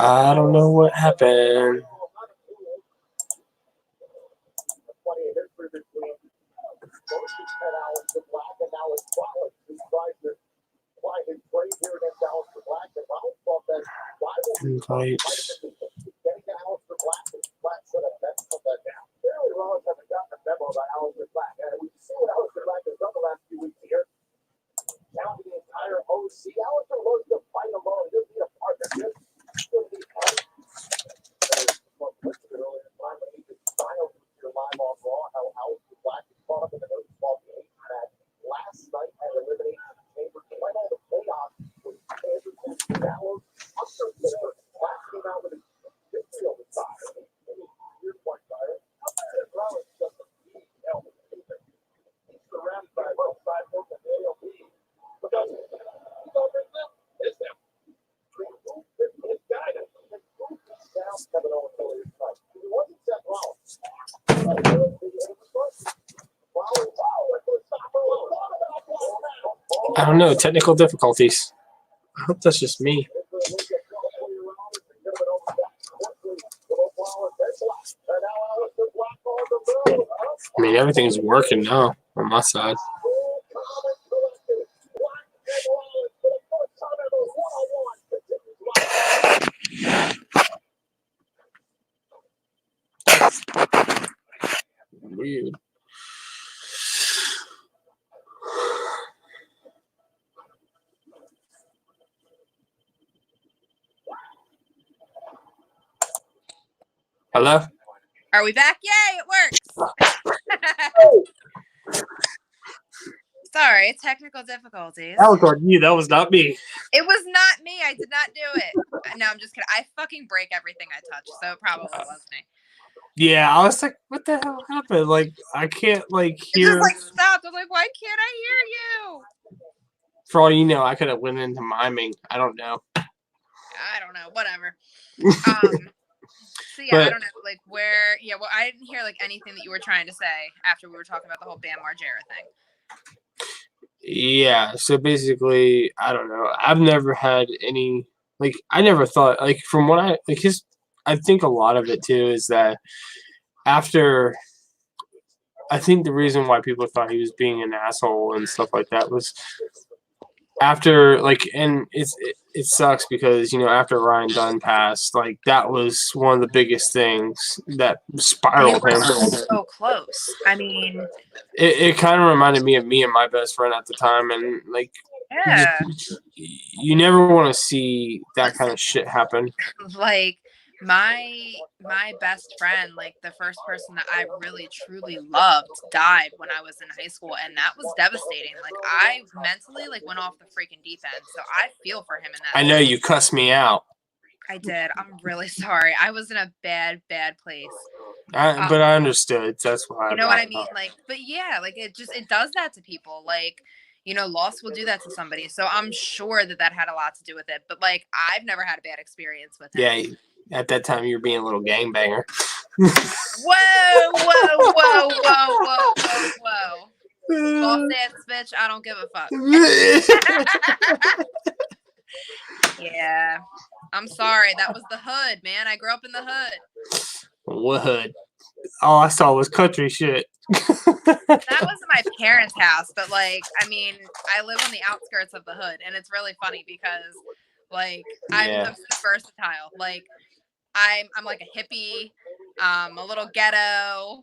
I don't know what happened. Invite. I don't know, technical difficulties. I hope that's just me. I mean, everything's working now on my side. Weird. Hello? Are we back? Yay, it works. Sorry, technical difficulties. That was on you. That was not me. It was not me. I did not do it. No, I'm just kidding. I fucking break everything I touch, so it probably was me. Yeah, I was like, what the hell happened? Like, I can't, like, hear. It just, like, stopped. I'm like, why can't I hear you? For all you know, I could have went into miming. I don't know. I don't know. Whatever. So, yeah, I don't know, like, where, yeah, well, I didn't hear, like, anything that you were trying to say after we were talking about the whole Bam Margera thing. Yeah, so basically, I don't know. I've never had any, like, I never thought, like, from what I think a lot of it, too, is that after, I think the reason why people thought he was being an asshole and stuff like that was after, like, and it sucks because, you know, after Ryan Dunn passed, like, that was one of the biggest things that spiraled him. So close. I mean, it kind of reminded me of me and my best friend at the time, and, like, yeah, you never want to see that kind of shit happen. Like, my best friend, like, the first person that I really truly loved died when I was in high school, and that was devastating. Like, I mentally, like, went off the freaking deep end, so I feel for him in that. I know you cussed me out. I did. I'm really sorry. I was in a bad place. But I understood. That's why. You know what I mean? Like, but yeah, like, it does that to people. Like, you know, loss will do that to somebody. So I'm sure that had a lot to do with it. But, like, I've never had a bad experience with him. Yeah, at that time you were being a little gangbanger. Whoa. Lost ass bitch, I don't give a fuck. Yeah. I'm sorry. That was the hood, man. I grew up in the hood. What hood? All I saw was country shit. That was my parents' house, but, like, I mean, I live on the outskirts of the hood, and it's really funny because, like, I'm versatile. Like, I'm like a hippie, a little ghetto.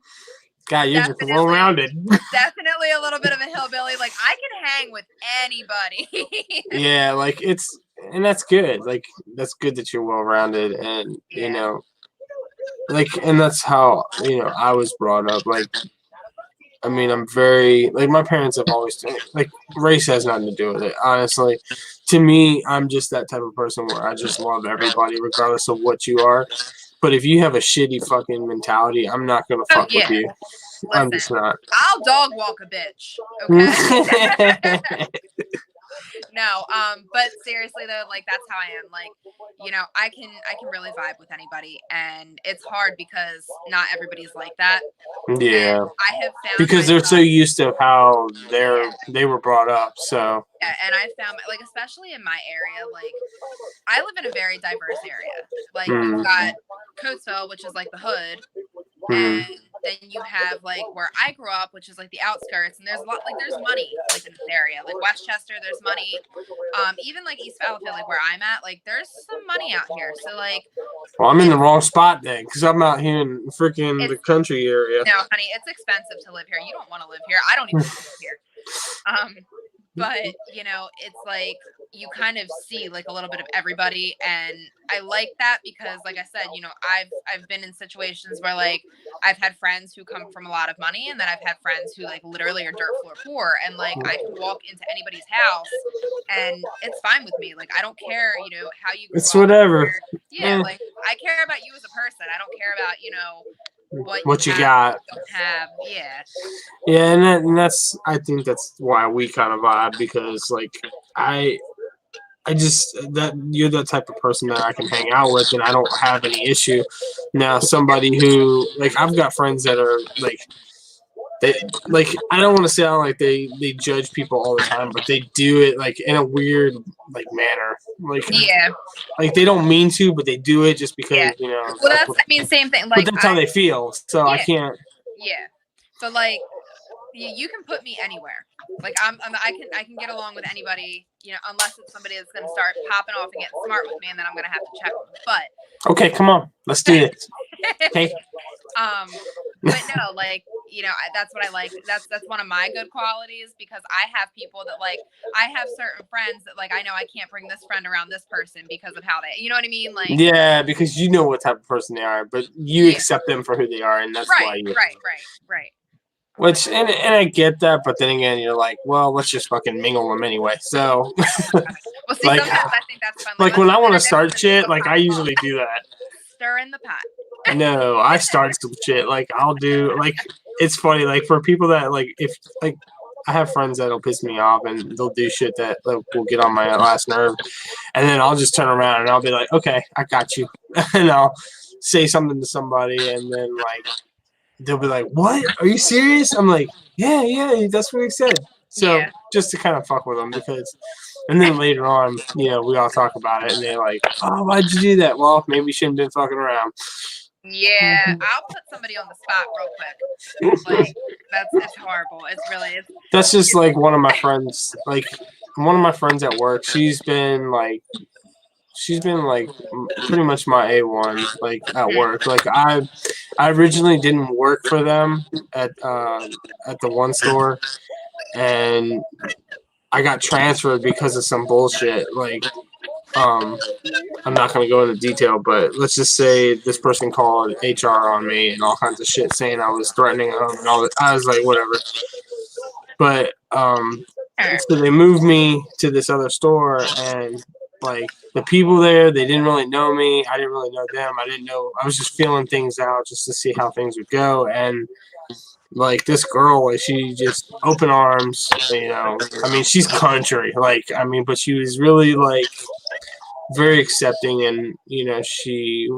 God, you're just well-rounded. Definitely a little bit of a hillbilly. Like, I can hang with anybody. Yeah, like, and that's good. Like, that's good that you're well-rounded, and, you know, like, and that's how, you know, I was brought up. Like, I mean, I'm very, like, my parents have always, like, race has nothing to do with it, honestly. To me, I'm just that type of person where I just love everybody, regardless of what you are. But if you have a shitty fucking mentality, I'm not going to fuck with you. Listen, I'm just not. I'll dog walk a bitch, okay? No, but seriously though, like that's how I am. Like, you know, I can really vibe with anybody, and it's hard because not everybody's like that. And Yeah, I have found because they're so myself, used to how yeah, they were brought up. So yeah, and I found like especially in my area, like I live in a very diverse area. Like you've mm, got Coatesville, which is like the hood, mm. and then you have like where I grew up, which is like the outskirts, and there's a lot like there's money like in this area, like Westchester, there's money. Even like East Fallowfield, like where I'm at, like there's some money out here. So like, Well, I'm in the wrong spot then, because I'm out here in freaking the country area. no, honey, it's expensive to live here. You don't want to live here. I don't even want to live here. But you know, it's like you kind of see like a little bit of everybody, and I like that because, like I said, you know, I've been in situations where like I've had friends who come from a lot of money, and then I've had friends who like literally are dirt floor poor, and like I can walk into anybody's house, and it's fine with me. Like I don't care, you know, how you grew It's up. whatever. Yeah, like I care about you as a person. I don't care about, you know, what you have, got. don't have. Yeah. Yeah, and that's I think that's why we kind of vibe, because like I just that you're the type of person that I can hang out with and I don't have any issue. Now somebody who like I've got friends that are like they like I don't want to sound like they judge people all the time, but they do it like in a weird like manner. Like they don't mean to, but they do it just because, you know. Well, that's I mean same thing. Like but that's how they feel. So I can't. Yeah. But like you can put me anywhere. Like I can get along with anybody, you know, unless it's somebody that's going to start popping off and getting smart with me, and then I'm going to have to check them. But okay, come on, let's do this. Okay. But no, like, you know, that's what I like. That's one of my good qualities, because I have people that like I have certain friends that like I know I can't bring this friend around this person because of how they, you know what I mean? Like yeah, because you know what type of person they are, but you accept them for who they are, and that's why you right. Which and I get that, but then again, you're like, well, let's just fucking mingle them anyway. So, well, see, like, sometimes I think that's fun. Like when I want to start shit, like I usually do that. Stir in the pot. No, I start some shit. Like I'll do like it's funny. Like for people that like if like I have friends that'll piss me off and they'll do shit that like, will get on my last nerve, and then I'll just turn around and I'll be like, okay, I got you, and I'll say something to somebody, and then like. They'll be like, "What? Are you serious?" I'm like, "Yeah, that's what he said." So just to kind of fuck with them, because, and then later on, you know, we all talk about it, and they're like, "Oh, why'd you do that?" Well, maybe we shouldn't have been fucking around. Yeah, I'll put somebody on the spot real quick. Like it's horrible. That's just like one of my friends. Like one of my friends at work. She's been like pretty much my A1 like at work. Like I originally didn't work for them at the one store, and I got transferred because of some bullshit. Like I'm not gonna go into detail, but let's just say this person called HR on me and all kinds of shit, saying I was threatening them and all that. I was like, whatever. But so they moved me to this other store, and like the people there, they didn't really know me. I didn't really know them. I was just feeling things out just to see how things would go. And like this girl, like she just open arms, you know. I mean, she's country, like I mean, but she was really like very accepting, and you know, she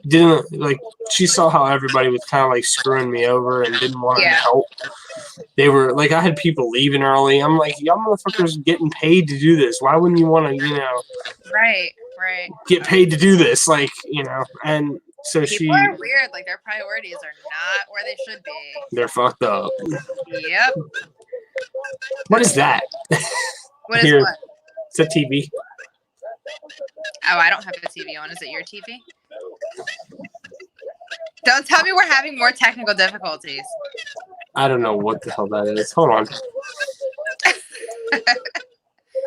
didn't like. She saw how everybody was kind of like screwing me over and didn't want to help. They were like, I had people leaving early. I'm like, y'all motherfuckers getting paid to do this. Why wouldn't you want to, you know, right, get paid to do this? Like, you know, and so people are weird. Like their priorities are not where they should be. They're fucked up. Yep. What is that? What is what? It's a TV. Oh, I don't have a TV on. Is it your TV? Don't tell me we're having more technical difficulties. I don't know what the hell that is. Hold on.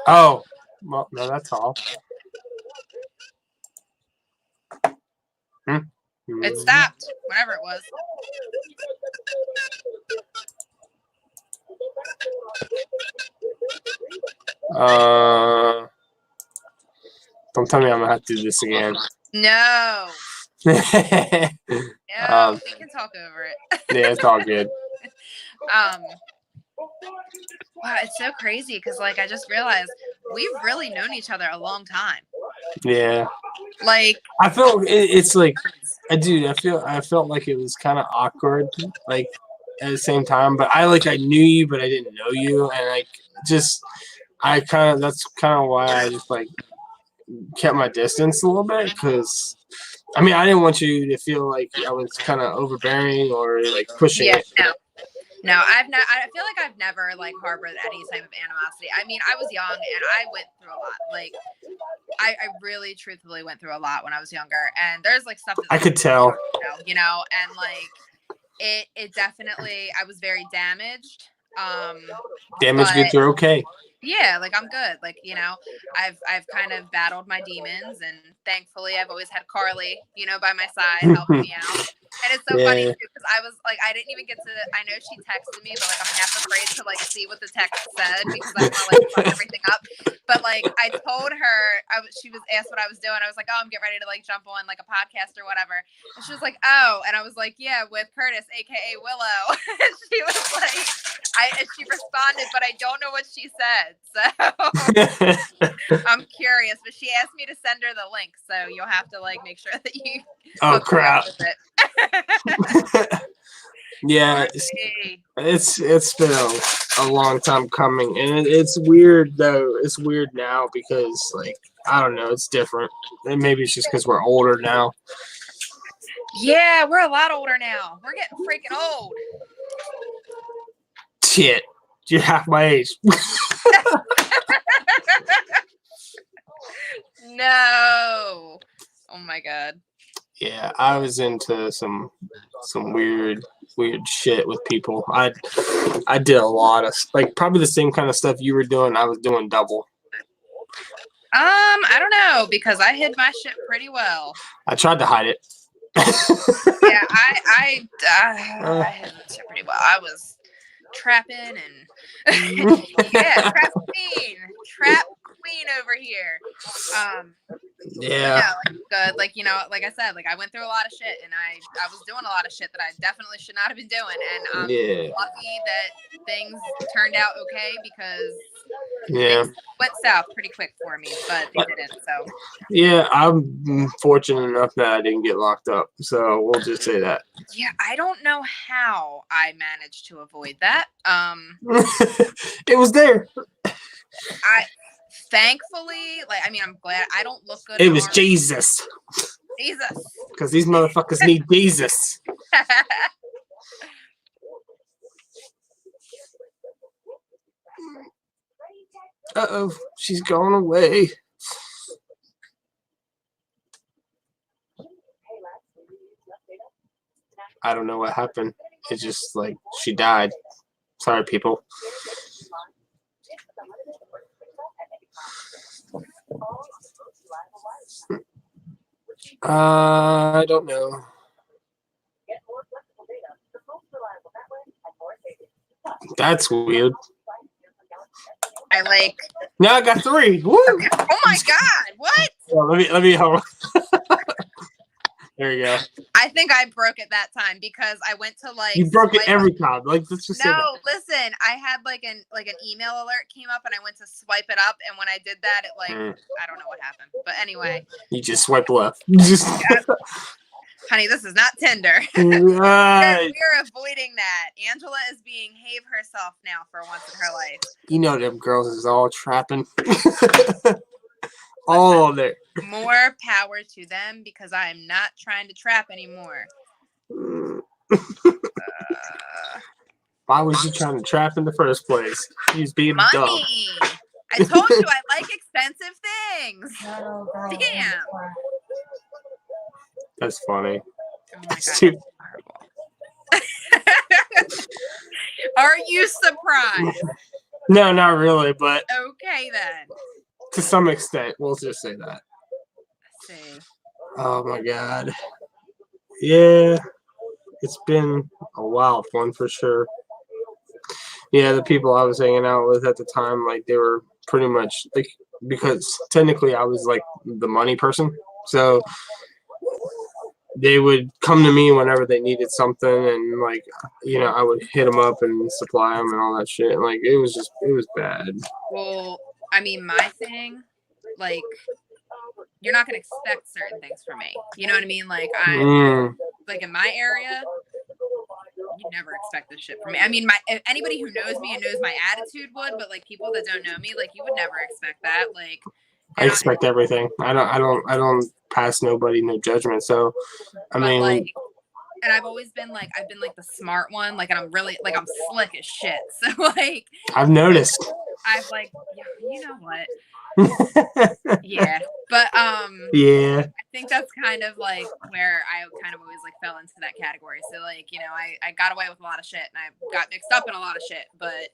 Oh, well, no, that's all. It stopped, whatever it was. Don't tell me I'm gonna have to do this again. No. No, we can talk over it. Yeah, it's all good. Wow, it's so crazy because like I just realized we've really known each other a long time. Yeah. Like, I felt it's like, I felt like it was kind of awkward, like at the same time. But I knew you, but I didn't know you, and like just that's kind of why I just like kept my distance a little bit, because I mean I didn't want you to feel like I was kind of overbearing or like pushing it. No, I feel like I've never like harbored any type of animosity. I mean, I was young and I went through a lot. Like, I really truthfully went through a lot when I was younger, and there's like stuff that I could tell, and like it definitely, I was very damaged. Damaged goods are okay. Yeah, like I'm good. Like, I've kind of battled my demons, and thankfully I've always had Carly, by my side helping me out. And it's so funny too, because I was like, I didn't even get to. I know she texted me, but like I'm half afraid to like see what the text said because I want to like fuck everything up. But like I told her, she was asked what I was doing. I was like, oh, I'm getting ready to like jump on like a podcast or whatever. And she was like, oh, and I was like, yeah, with Curtis, aka Willow. And she was like, and she responded, but I don't know what she said. So I'm curious, but she asked me to send her the link, so you'll have to like make sure that you. Oh crap! Yeah, it's been a long time coming, and it's weird though. It's weird now because like I don't know, it's different, and maybe it's just because we're older now. Yeah, we're a lot older now. We're getting freaking old. Shit, you're half my age. No. Oh my god. Yeah, I was into some weird shit with people. I did a lot of like probably the same kind of stuff you were doing. I was doing double. I don't know, because I hid my shit pretty well. I tried to hide it. Yeah, I hid my shit pretty well. I was trapping and yeah, trap queen over here. Yeah, like good. Like, like I said, like I went through a lot of shit, and I was doing a lot of shit that I definitely should not have been doing, and I'm lucky that things turned out okay, because things went south pretty quick for me, but they didn't. So yeah, I'm fortunate enough that I didn't get locked up, so we'll just say that. Yeah, I don't know how I managed to avoid that. It was there. Thankfully, like, I mean, I'm glad. I don't look good. It was Jesus. Because these motherfuckers need Jesus. Uh-oh, she's going away. I don't know what happened. It's just like she died. Sorry, people. I don't know. That's weird. Now I got 3. Woo! Oh my god! What? Well, let me hold. There you go. I think I broke it that time because I went to like. You broke it every time. Like, let's just say that. No, listen. I had like an email alert came up, and I went to swipe it up, and when I did that, it I don't know what happened, but anyway. You just swipe left. Honey, this is not Tinder. Right. We're avoiding that. Angela is being Have herself now for once in her life. You know them girls is all trapping. All there. More power to them, because I am not trying to trap anymore. Why was you trying to trap in the first place? You was being money. dumb. I told you I like expensive things. Damn. That's funny. Oh my God, are you surprised? No, not really, but okay then. To some extent, we'll just say that. Let's see. Oh my God. Yeah, it's been a wild one for sure. Yeah, the people I was hanging out with at the time, like they were pretty much like, because technically I was like the money person, so they would come to me whenever they needed something, and like, I would hit them up and supply them and all that shit. And, like, it was bad. Well, I mean, my thing, like, you're not gonna expect certain things from me. You know what I mean? Like, like in my area, you never expect this shit from me. I mean, anybody who knows me and knows my attitude would, but like people that don't know me, like you would never expect that. Like, I expect everything. I don't pass nobody no judgment. So, I but mean, like, and I've always been like, I've been like the smart one, like, and I'm really like, I'm slick as shit. So like, I've noticed. I've like, you know what? Yeah, but yeah. I think that's kind of like where I kind of always like fell into that category. So like, you know, I got away with a lot of shit and I got mixed up in a lot of shit, but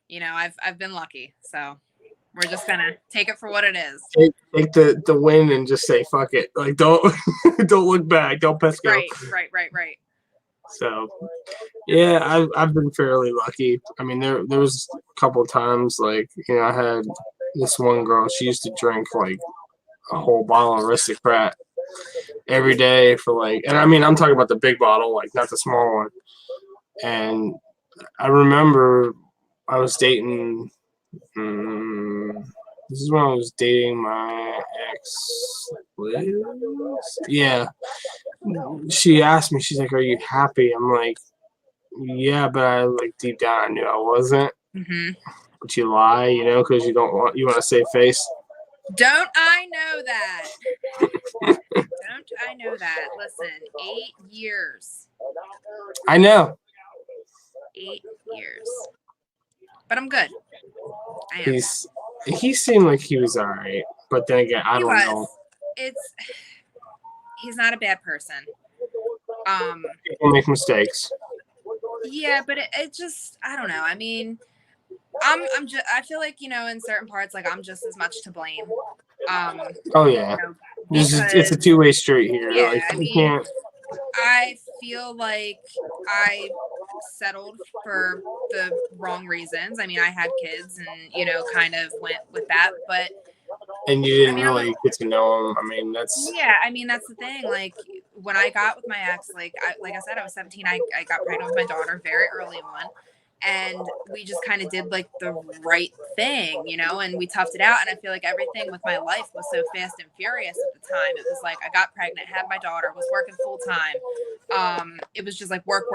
you know, I've been lucky. So we're just gonna take it for what it is. Take the win and just say fuck it. Like don't don't look back. Don't pesco. Right. So yeah, I've been fairly lucky. I mean, there was a couple of times like I had this one girl. She used to drink like a whole bottle of Aristocrat every day for like, and I mean, I'm talking about the big bottle, like not the small one. And I remember I was dating. This is when I was dating my ex. Yeah. She asked me, she's like, "Are you happy?" I'm like, "Yeah," but I like deep down I knew I wasn't. But you lie, because you want to save face. Don't I know that? Don't I know that? Listen, 8 years. I know. 8 years. But I'm good. I am. He seemed like he was all right, but then again, I don't know. He's not a bad person. People make mistakes. Yeah, but it just, I don't know. I mean, I feel like, in certain parts, like I'm just as much to blame. Oh yeah. It's a two-way street here. Yeah, like, I mean, I feel like I settled for the wrong reasons. I mean, I had kids and, kind of went with that, but. And you didn't really get to know him. I mean, that's. Yeah, I mean, that's the thing. Like, when I got with my ex, like I said, I was 17. I got pregnant with my daughter very early on. And we just kind of did like the right thing, and we toughed it out. And I feel like everything with my life was so fast and furious at the time. It was like I got pregnant, had my daughter, was working full time. It was just like work,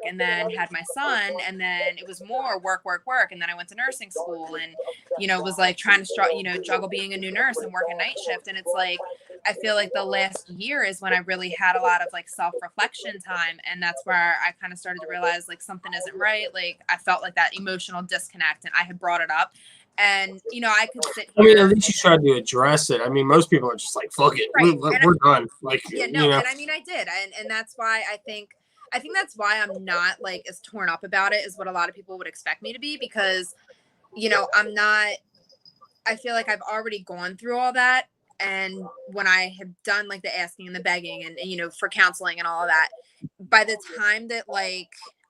and then had my son, and then it was more work, and then I went to nursing school, and it was like trying to juggle being a new nurse and work a night shift. And it's like I feel like the last year is when I really had a lot of like self-reflection time, and that's where I kind of started to realize like something isn't right. Like I felt like that emotional disconnect, and I had brought it up. And I could sit here. I mean, at least you tried to address it. I mean, most people are just like, "Fuck it, right. we're done." Like, and I mean, I did, and that's why I think that's why I'm not like as torn up about it as what a lot of people would expect me to be, because I'm not. I feel like I've already gone through all that, and when I had done like the asking and the begging, and for counseling and all of that, by the time that like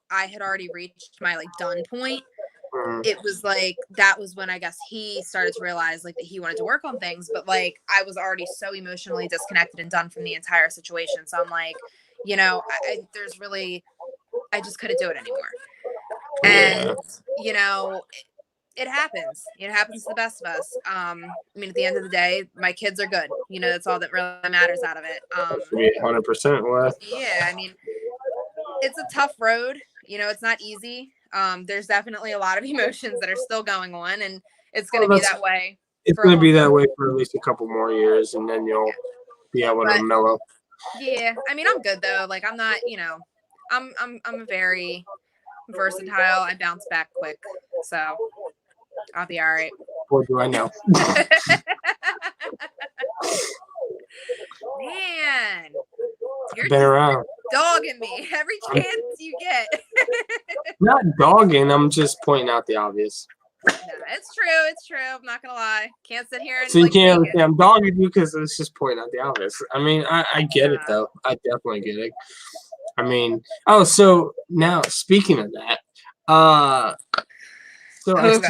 I had already reached my like done point. It was like that was when I guess he started to realize like that he wanted to work on things, but like I was already so emotionally disconnected and done from the entire situation. So I'm like, there's really, I just couldn't do it anymore. And it happens. It happens to the best of us. I mean, at the end of the day, my kids are good. That's all that really matters out of it. 100%. Yeah, I mean, it's a tough road. It's not easy. There's definitely a lot of emotions that are still going on, and it's going to be that way. It's going to be that way for at least a couple more years, and then you'll be able to mellow. Yeah, I mean, I'm good though. Like, I'm not, I'm very versatile. I bounce back quick, so I'll be all right. Boy, do I know. Man, you're been around. Dogging me every chance you get. Not dogging, I'm just pointing out the obvious. No, it's true. I'm not gonna lie. Can't sit here and so you can't say I'm dogging you because it's just pointing out the obvious. I mean, I get it though. I definitely get it. I mean, so now speaking of that, so I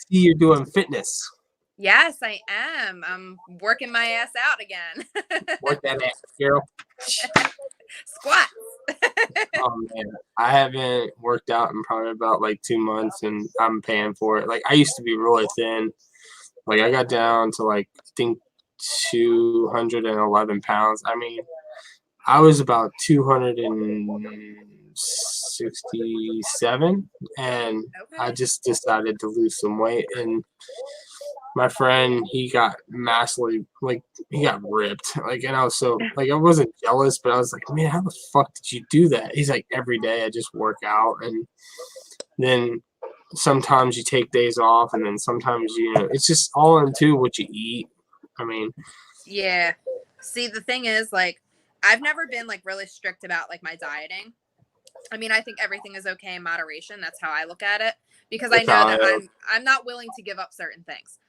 see you're doing fitness. Yes, I am. I'm working my ass out again. Work that ass, girl. Squats. Oh man, I haven't worked out in probably about like 2 months, and I'm paying for it. Like I used to be really thin, Like I got down to like I think 211 pounds. I mean, I was about 267, and I Okay. just decided to lose some weight. And my friend, he got massively, like, he got ripped. Like, and I was so, like, I wasn't jealous, but I was like, man, how the fuck did you do that? He's like, every day I just work out, and then sometimes you take days off, and then sometimes, it's just all into what you eat. I mean, Yeah. See, the thing is, like, I've never been like really strict about like my dieting. I mean, I think everything is okay in moderation. That's how I look at it because I that's know how that I, I'm not willing to give up certain things.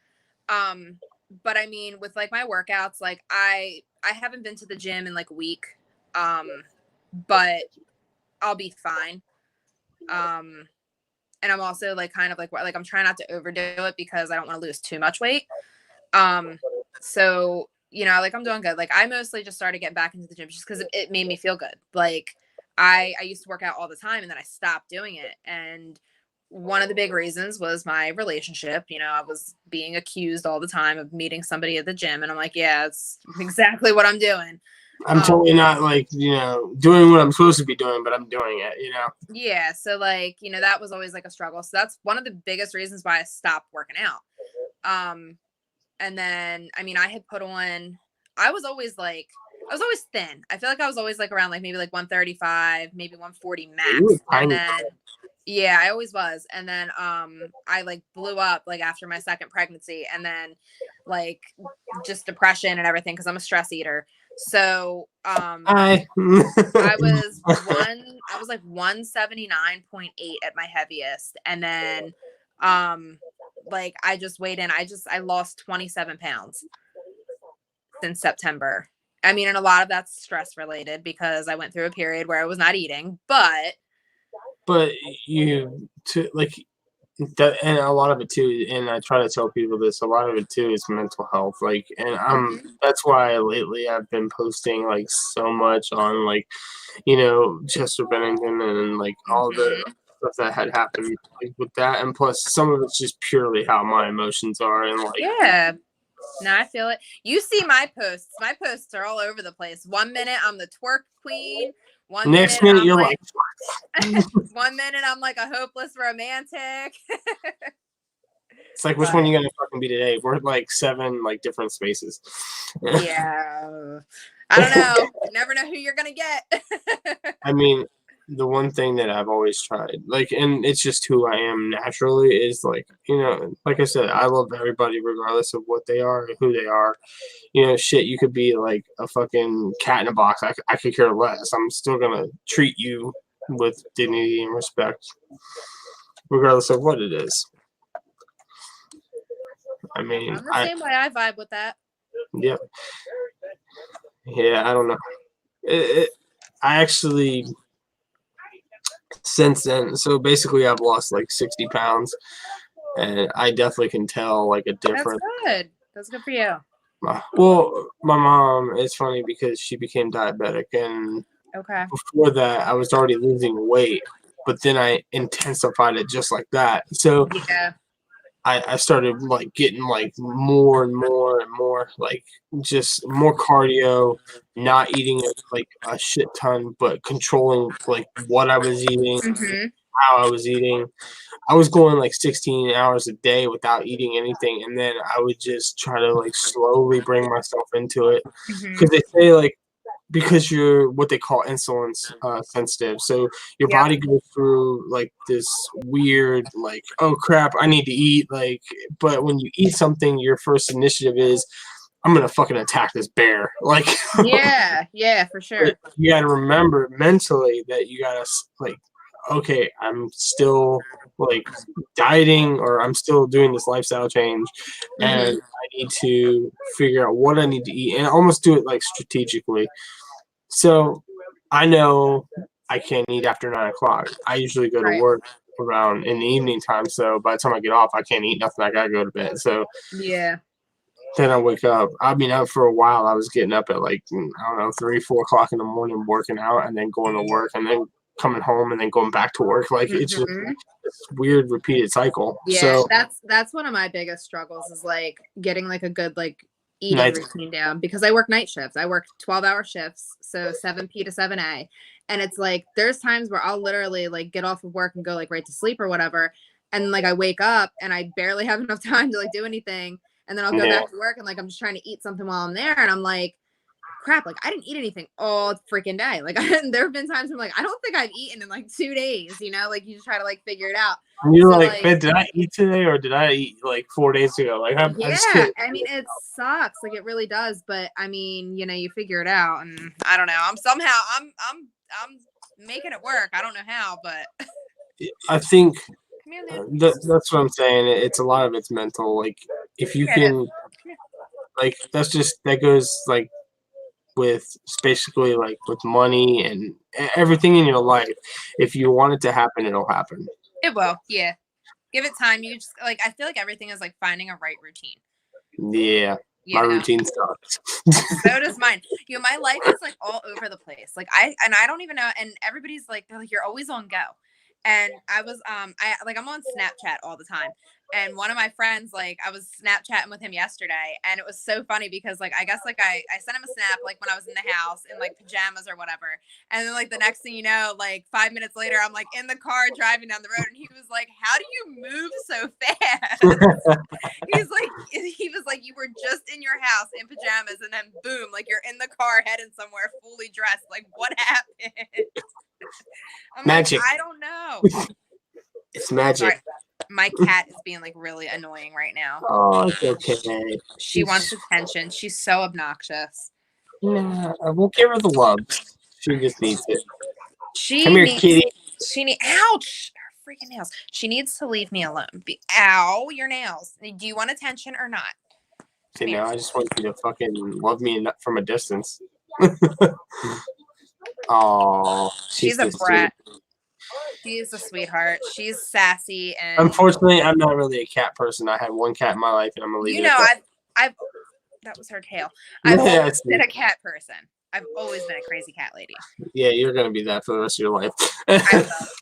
Um, but I mean, with like my workouts, like I haven't been to the gym in like a week. But I'll be fine. And I'm also like kind of like I'm trying not to overdo it because I don't want to lose too much weight. So like I'm doing good. Like I mostly just started getting back into the gym just because it made me feel good. Like I used to work out all the time and then I stopped doing it. And one of the big reasons was my relationship. I was being accused all the time of meeting somebody at the gym, and I'm like, yeah, it's exactly what I'm doing. I'm totally not like, doing what I'm supposed to be doing, but I'm doing it. Yeah. So like, that was always like a struggle. So that's one of the biggest reasons why I stopped working out. And then, I mean, I had put on, I was always thin. I feel like I was always like around like maybe like 135, maybe 140 max. And then, yeah, I always was. And then, I like blew up like after my second pregnancy, and then like just depression and everything, cause I'm a stress eater. So, I was like 179.8 at my heaviest. And then, like I just weighed in. I lost 27 pounds since September. I mean, and a lot of that's stress related because I went through a period where I was not eating, but like that, and a lot of it too, and I try to tell people this, a lot of it too is mental health. Like, and that's why lately I've been posting like so much on like, Chester Bennington and like all the stuff that had happened like, with that, and plus some of it's just purely how my emotions are, and like, yeah. No, I feel it. You see my posts. My posts are all over the place. 1 minute I'm the twerk queen. Next minute I'm you're like 1 minute I'm like a hopeless romantic. It's like, which one are you gonna fucking be today? We're like 7 like different spaces. Yeah. I don't know. You never know who you're gonna get. I mean, the one thing that I've always tried, like, and it's just who I am naturally, is like, like I said, I love everybody regardless of what they are, who they are. Shit, you could be like a fucking cat in a box. I could care less. I'm still gonna treat you with dignity and respect, regardless of what it is. I mean, I'm the same way. I vibe with that. Yeah. Yeah, I don't know. I actually, since then, so basically I've lost like 60 pounds, and I definitely can tell like a difference. That's good. That's good for you. Well, my mom, it's funny because she became diabetic, and before that I was already losing weight, but then I intensified it just like that. So yeah. I started like getting like more and more and more, like just more cardio, not eating like a shit ton, but controlling like what I was eating, how I was eating. I was going like 16 hours a day without eating anything, and then I would just try to like slowly bring myself into it, because they say like, because you're what they call insulin sensitive, so your body goes through like this weird like, oh crap, I need to eat, like, but when you eat something, your first initiative is, I'm gonna fucking attack this bear, like. yeah, for sure. You gotta remember mentally that you gotta like, okay, I'm still like dieting, or I'm still doing this lifestyle change, and I need to figure out what I need to eat and almost do it like strategically. So I know I can't eat after 9 o'clock. I usually go to work around in the evening time. So by the time I get off, I can't eat nothing. I gotta go to bed. So yeah. Then I wake up. I've been up for a while. I was getting up at like, I don't know, 3, 4 o'clock in the morning, working out, and then going to work, and then coming home, and then going back to work. Like it's this weird repeated cycle. Yeah, So that's one of my biggest struggles is like getting like a good like eating night. routine down because I work night shifts. I work 12-hour shifts, so 7 p to 7 a. And it's like there's times where I'll literally like get off of work and go like right to sleep or whatever. And like I wake up and I barely have enough time to like do anything. And then I'll go back to work and like I'm just trying to eat something while I'm there. And I'm like, crap, like I didn't eat anything all freaking day. Like there have been times where I'm like, I don't think I've eaten in like 2 days, you know, like you just try to like figure it out. And you're So, like, man, did I eat today or did I eat like 4 days ago? Like I just yeah, can't. I mean it sucks, like it really does. But I mean, you know, you figure it out, and I don't know. I'm making it work. I don't know how, but I think come here, Luke. that's what I'm saying. It's a lot of it's mental. Like if you can, like that goes like with basically like with money and everything in your life. If you want it to happen, it'll happen. It will, yeah. Give it time. You just like I feel like everything is like finding a right routine. Yeah, my routine sucks. So does mine. You know, my life is like all over the place. Like I don't even know. And everybody's like, they're like, you're always on go. And I was I'm on Snapchat all the time. And one of my friends, like I was Snapchatting with him yesterday, and it was so funny because like I guess like I sent him a snap like when I was in the house in like pajamas or whatever. And then like the next thing you know, like 5 minutes later, I'm like in the car driving down the road, and he was like, "How do you move so fast?" He was like, "You were just in your house in pajamas, and then boom, like you're in the car heading somewhere fully dressed. Like what happened?" I'm magic. like, I don't know. It's magic. Sorry. My cat is being like really annoying right now. Oh, it's okay. She wants attention. She's so obnoxious. Nah, we'll give her the love. She just needs it. Come here, kitty. Ouch! Her freaking nails. She needs to leave me alone. Ow, your nails. Do you want attention or not? No, I just want you to fucking love me from a distance. Oh, she's a brat. She's a sweetheart. She's sassy and. Unfortunately, I'm not really a cat person. I had one cat in my life, and I'm gonna leave it. You know, I've. That was her tail. I've always been a cat person. I've always been a crazy cat lady. Yeah, you're gonna be that for the rest of your life.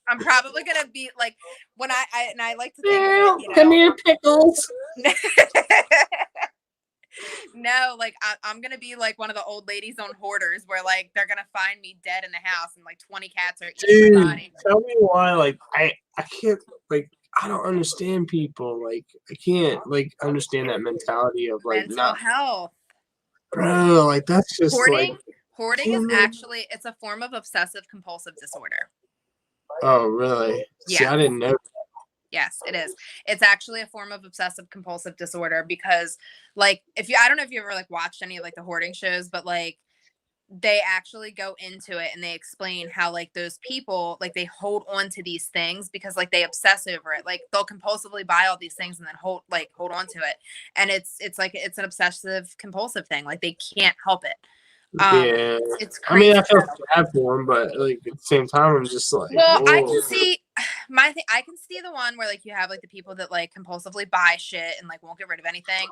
I'm probably gonna be like when I like to think of it, you know, come here, Pickles. No, like I'm gonna be like one of the old ladies on Hoarders, where like they're gonna find me dead in the house and like 20 cats are eating my body. Tell me why, like I can't, like I don't understand people, like I can't like understand that mentality of like mental health, bro. Like that's just hoarding. Like, hoarding is actually it's a form of obsessive compulsive disorder. Oh really? Yeah, see, I didn't know. Yes, it is. It's actually a form of obsessive compulsive disorder because like I don't know if you ever like watched any of like the hoarding shows, but like they actually go into it and they explain how like those people like they hold on to these things because like they obsess over it. Like they'll compulsively buy all these things and then hold on to it. And it's like it's an obsessive compulsive thing. Like they can't help it. Yeah, it's crazy. I mean, I feel bad for him, but like at the same time, I'm just like, well, whoa. I can see I can see the one where like you have like the people that like compulsively buy shit and like won't get rid of anything.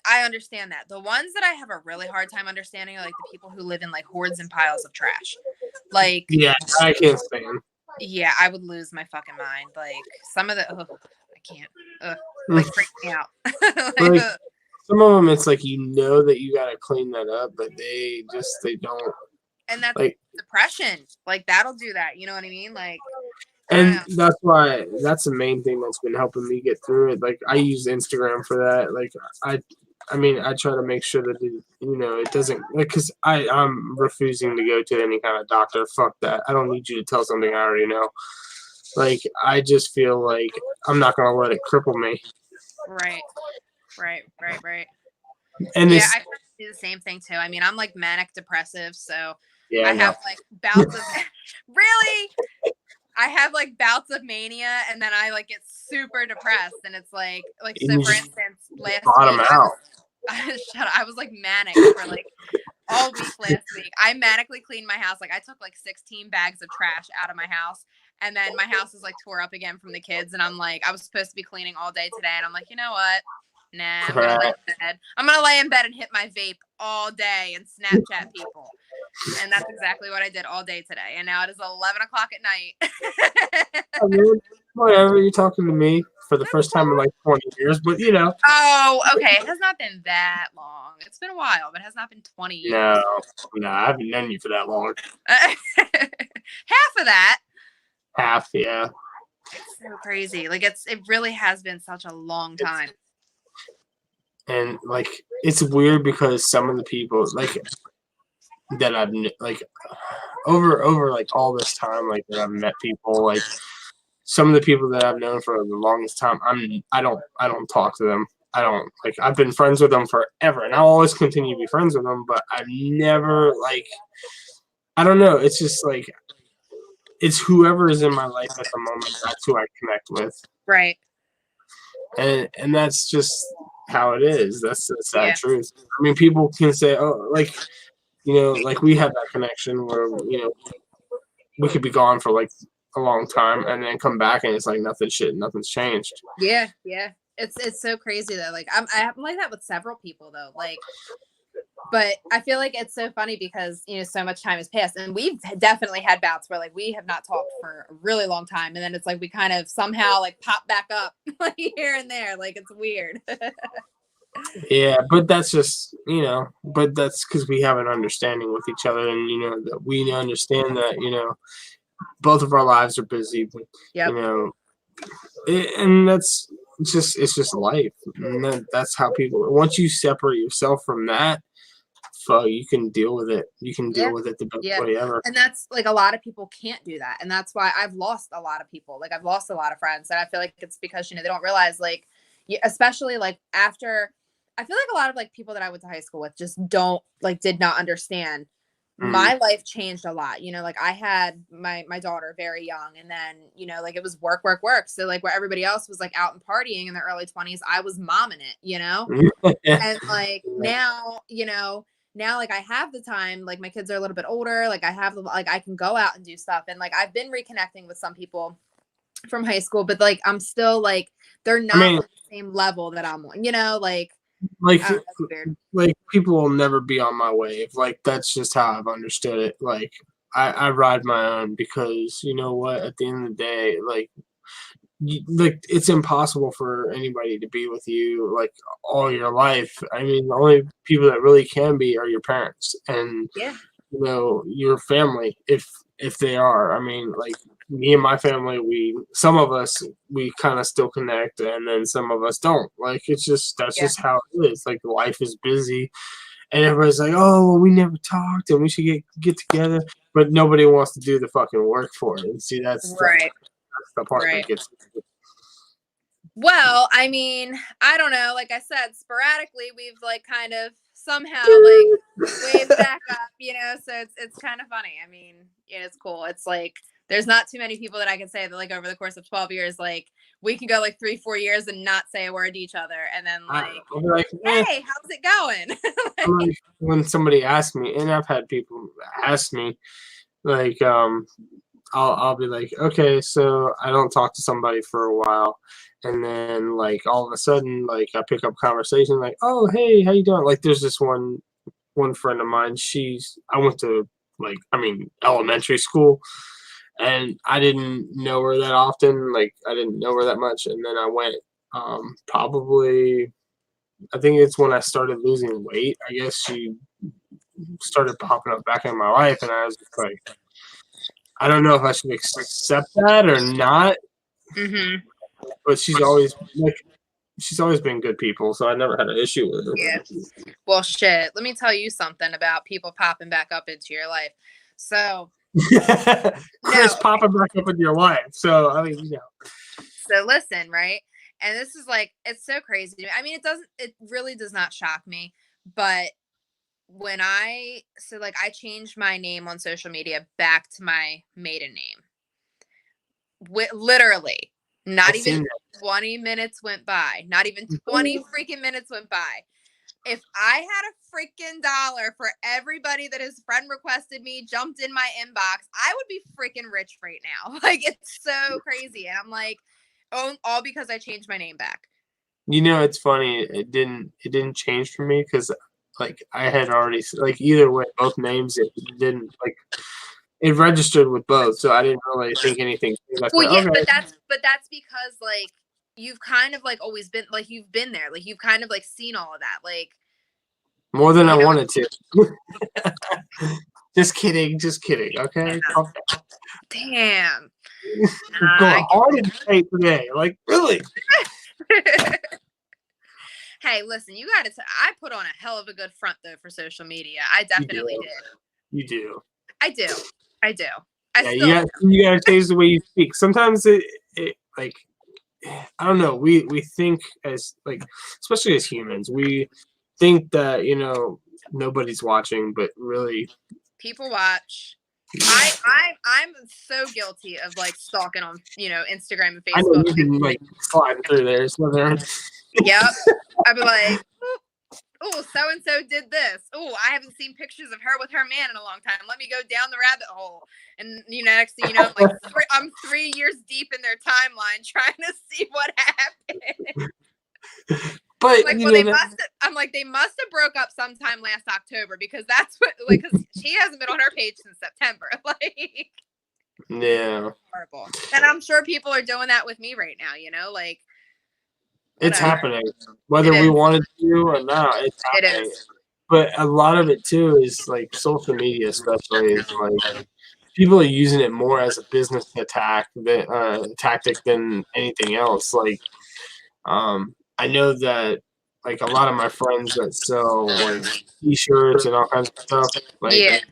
I understand that. The ones that I have a really hard time understanding are like the people who live in like hordes and piles of trash. Like, yeah, I can't stand. Yeah, I would lose my fucking mind. Like some of the, I can't. Like freak me out. like, some of them, it's like you know that you gotta clean that up, but they don't. And that's like depression. Like that'll do that. You know what I mean? Like. And that's why that's the main thing that's been helping me get through it. Like I use Instagram for that. Like I mean, I try to make sure that it doesn't, because I'm refusing to go to any kind of doctor. Fuck that. I don't need you to tell something I already know. Like I just feel like I'm not gonna let it cripple me. Right. And yeah, I do the same thing too. I mean, I'm like manic depressive, so yeah, I have like bouts of really. I have like bouts of mania, and then I like get super depressed, and it's like so. For instance, last week, I was like manic for like all week last week. I manically cleaned my house. Like I took like 16 bags of trash out of my house, and then my house is like tore up again from the kids. And I'm like, I was supposed to be cleaning all day today, and I'm like, you know what? Nah, I'm gonna lay in bed. I'm gonna lay in bed and hit my vape all day and Snapchat people. And that's exactly what I did all day today. And now it is 11 o'clock at night. Whatever, you're talking to me for the first time in like 20 years, but you know. Oh, okay. It has not been that long. It's been a while, but it has not been 20 years. No, I haven't known you for that long. Half of that. Half, yeah. It's so crazy. Like it really has been such a long time. And like it's weird because some of the people like that I've like over like all this time, like that I've met people, like some of the people that I've known for the longest time, I don't talk to them. I don't like I've been friends with them forever and I'll always continue to be friends with them, but I've never like I don't know, it's just like it's whoever is in my life at the moment, that's who I connect with. Right. And that's just how it is. That's the sad truth. I mean, people can say, oh, like, you know, like we have that connection where, you know, we could be gone for like a long time and then come back and it's like nothing's changed. Yeah, yeah. It's so crazy though. Like I'm like that with several people though. Like, but I feel like it's so funny because you know so much time has passed and we've definitely had bouts where like we have not talked for a really long time and then it's like we kind of somehow like pop back up like here and there. Like it's weird. Yeah, but that's just you know, but that's because we have an understanding with each other and you know that we understand that you know both of our lives are busy. But, you know, and that's it's just life. And that's how people. Once you separate yourself from that, you can deal with it. You can deal with it the best way ever. And that's like a lot of people can't do that, and that's why I've lost a lot of people. Like I've lost a lot of friends, and I feel like it's because you know they don't realize like, especially like after. I feel like a lot of like people that I went to high school with just did not understand. My life changed a lot. You know, like I had my daughter very young and then, you know, like it was work. So like where everybody else was like out and partying in their early 20s, I was momming it, you know? And like now, you know, now like I have the time, like my kids are a little bit older, like I have like I can go out and do stuff and like I've been reconnecting with some people from high school, but like I'm still like they're not on the same level that I'm on, you know, like people will never be on my wave. Like that's just how I've understood it. Like I ride my own because you know what? At the end of the day, like it's impossible for anybody to be with you like all your life. I mean, the only people that really can be are your parents and you know your family if they are. I mean, like me and my family, some of us we kind of still connect, and then some of us don't. Like it's just that's just how it is. Like life is busy, and everybody's like, "Oh, well, we never talked, and we should get together," but nobody wants to do the fucking work for it. And see, that's the part that gets. Well, I mean, I don't know. Like I said, sporadically, we've like kind of somehow like waved back up, you know. So it's kind of funny. I mean, yeah, it's cool. It's like there's not too many people that I can say that like over the course of 12 years, like we can go like 3-4 years and not say a word to each other, and then like hey, how's it going? Like, when somebody asks me, and I've had people ask me, like, I'll be like, okay, so I don't talk to somebody for a while, and then like all of a sudden, like I pick up conversation, like, oh hey, how you doing? Like, there's this one friend of mine. I went to elementary school, and I didn't know her that often. Like, I didn't know her that much, and then I went, probably. I think it's when I started losing weight. I guess she started popping up back in my life, and I was just like, I don't know if I should accept that or not. But she's always been good people, so I never had an issue with her. Yeah. Well, shit. Let me tell you something about people popping back up into your life. So, Chris popping back up in your life. So, I mean, you know. So listen, right? And this is like it's so crazy. I mean, it really does not shock me, but when I changed my name on social media back to my maiden name. Literally, not even 20 minutes went by. Not even 20 freaking minutes went by. If I had a freaking dollar for everybody that his friend requested me, jumped in my inbox, I would be freaking rich right now. Like it's so crazy. And I'm like, oh, all because I changed my name back. You know, it's funny. It didn't change for me because like I had already like either way, both names it didn't like it registered with both, so I didn't really think anything. Well, yeah, okay. but that's because like you've kind of like always been like you've been there, like you've kind of like seen all of that, like more than I wanted to. Just kidding, okay? Yeah. Damn. Going hard in the today, like really. Hey, listen, you got to. I put on a hell of a good front though for social media. I definitely did. You do. I do. Yeah, you gotta change the way you speak. Sometimes it like I don't know. We think as like, especially as humans, we think that nobody's watching, but really people watch. I'm so guilty of like stalking on Instagram and Facebook. I know you can like slide through there. Yep. I'd be like, oh, so and so did this. Oh, I haven't seen pictures of her with her man in a long time. Let me go down the rabbit hole. And next thing you know, I'm 3 years deep in their timeline trying to see what happened. But they must have broke up sometime last October because that's what because she hasn't been on her page since September. Yeah. Horrible. And I'm sure people are doing that with me right now, like it's happening. Whether we wanted to or not, it's happening. It is. But a lot of it too is like social media especially is like people are using it more as a business tactic than anything else. Like I know that like a lot of my friends that sell like t-shirts and all kinds of stuff, like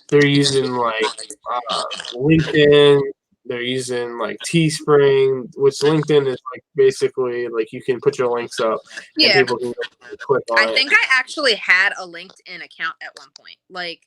they're using like LinkedIn, they're using like Teespring, which LinkedIn is like basically like you can put your links up and people can click on it. I think I actually had a LinkedIn account at one point. Like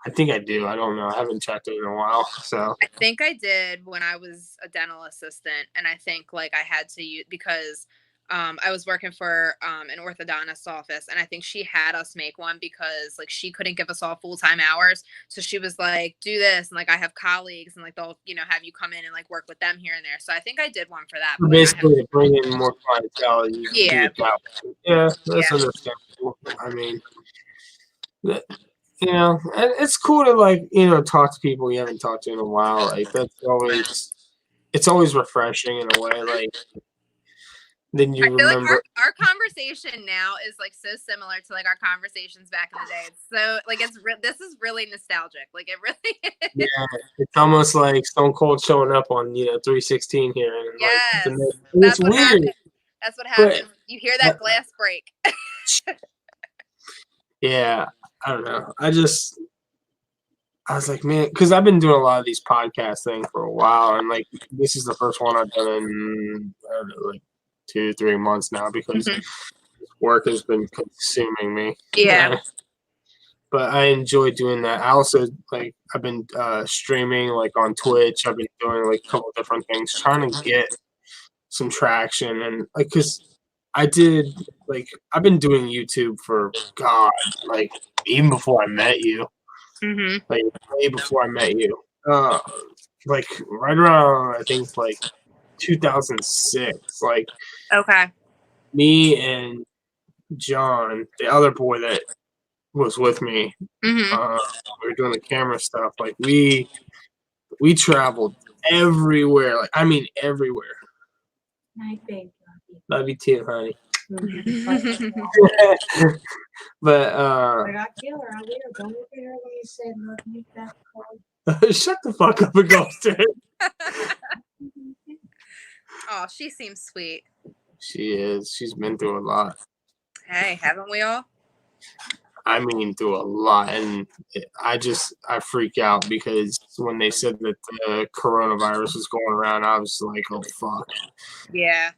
I think I do. I don't know. I haven't checked it in a while. So I think I did when I was a dental assistant, and I think like I had to use because I was working for an orthodontist office, and I think she had us make one because like she couldn't give us all full-time hours. So she was like, do this. And like, I have colleagues and like, they'll, have you come in and like work with them here and there. So I think I did one for that. Basically to bring in more clientele. Yeah, that's understandable. I mean, and it's cool to like, talk to people you haven't talked to in a while. Like it's always refreshing in a way. Like, then you remember like our conversation now is like so similar to like our conversations back in the day. It's so like this is really nostalgic. Like it really is. Yeah, it's almost like Stone Cold showing up on 316 here. And yes, like, it's weird. Happens. That's what happens. You hear that glass break. Yeah, I don't know. I was like, man, because I've been doing a lot of these podcast things for a while, and like this is the first one I've done in I don't know, like 2-3 months now because work has been consuming me. Yeah. But I enjoy doing that. I also like I've been streaming like on Twitch. I've been doing like a couple different things, trying to get some traction, and like because I've been doing YouTube for like even before I met you, like way before I met you, like right around I think like 2006, like me and John, the other boy that was with me, we were doing the camera stuff. Like we traveled everywhere. Like I mean everywhere. My baby. Love you too, honey. But I got killer out here. Don't look at her when you said love me back. Shut the fuck up and go upstairs. Oh, she seems sweet. She is. She's been through a lot. Hey, haven't we all? I mean, through a lot, and I freak out because when they said that the coronavirus was going around, I was like, oh fuck. Yeah.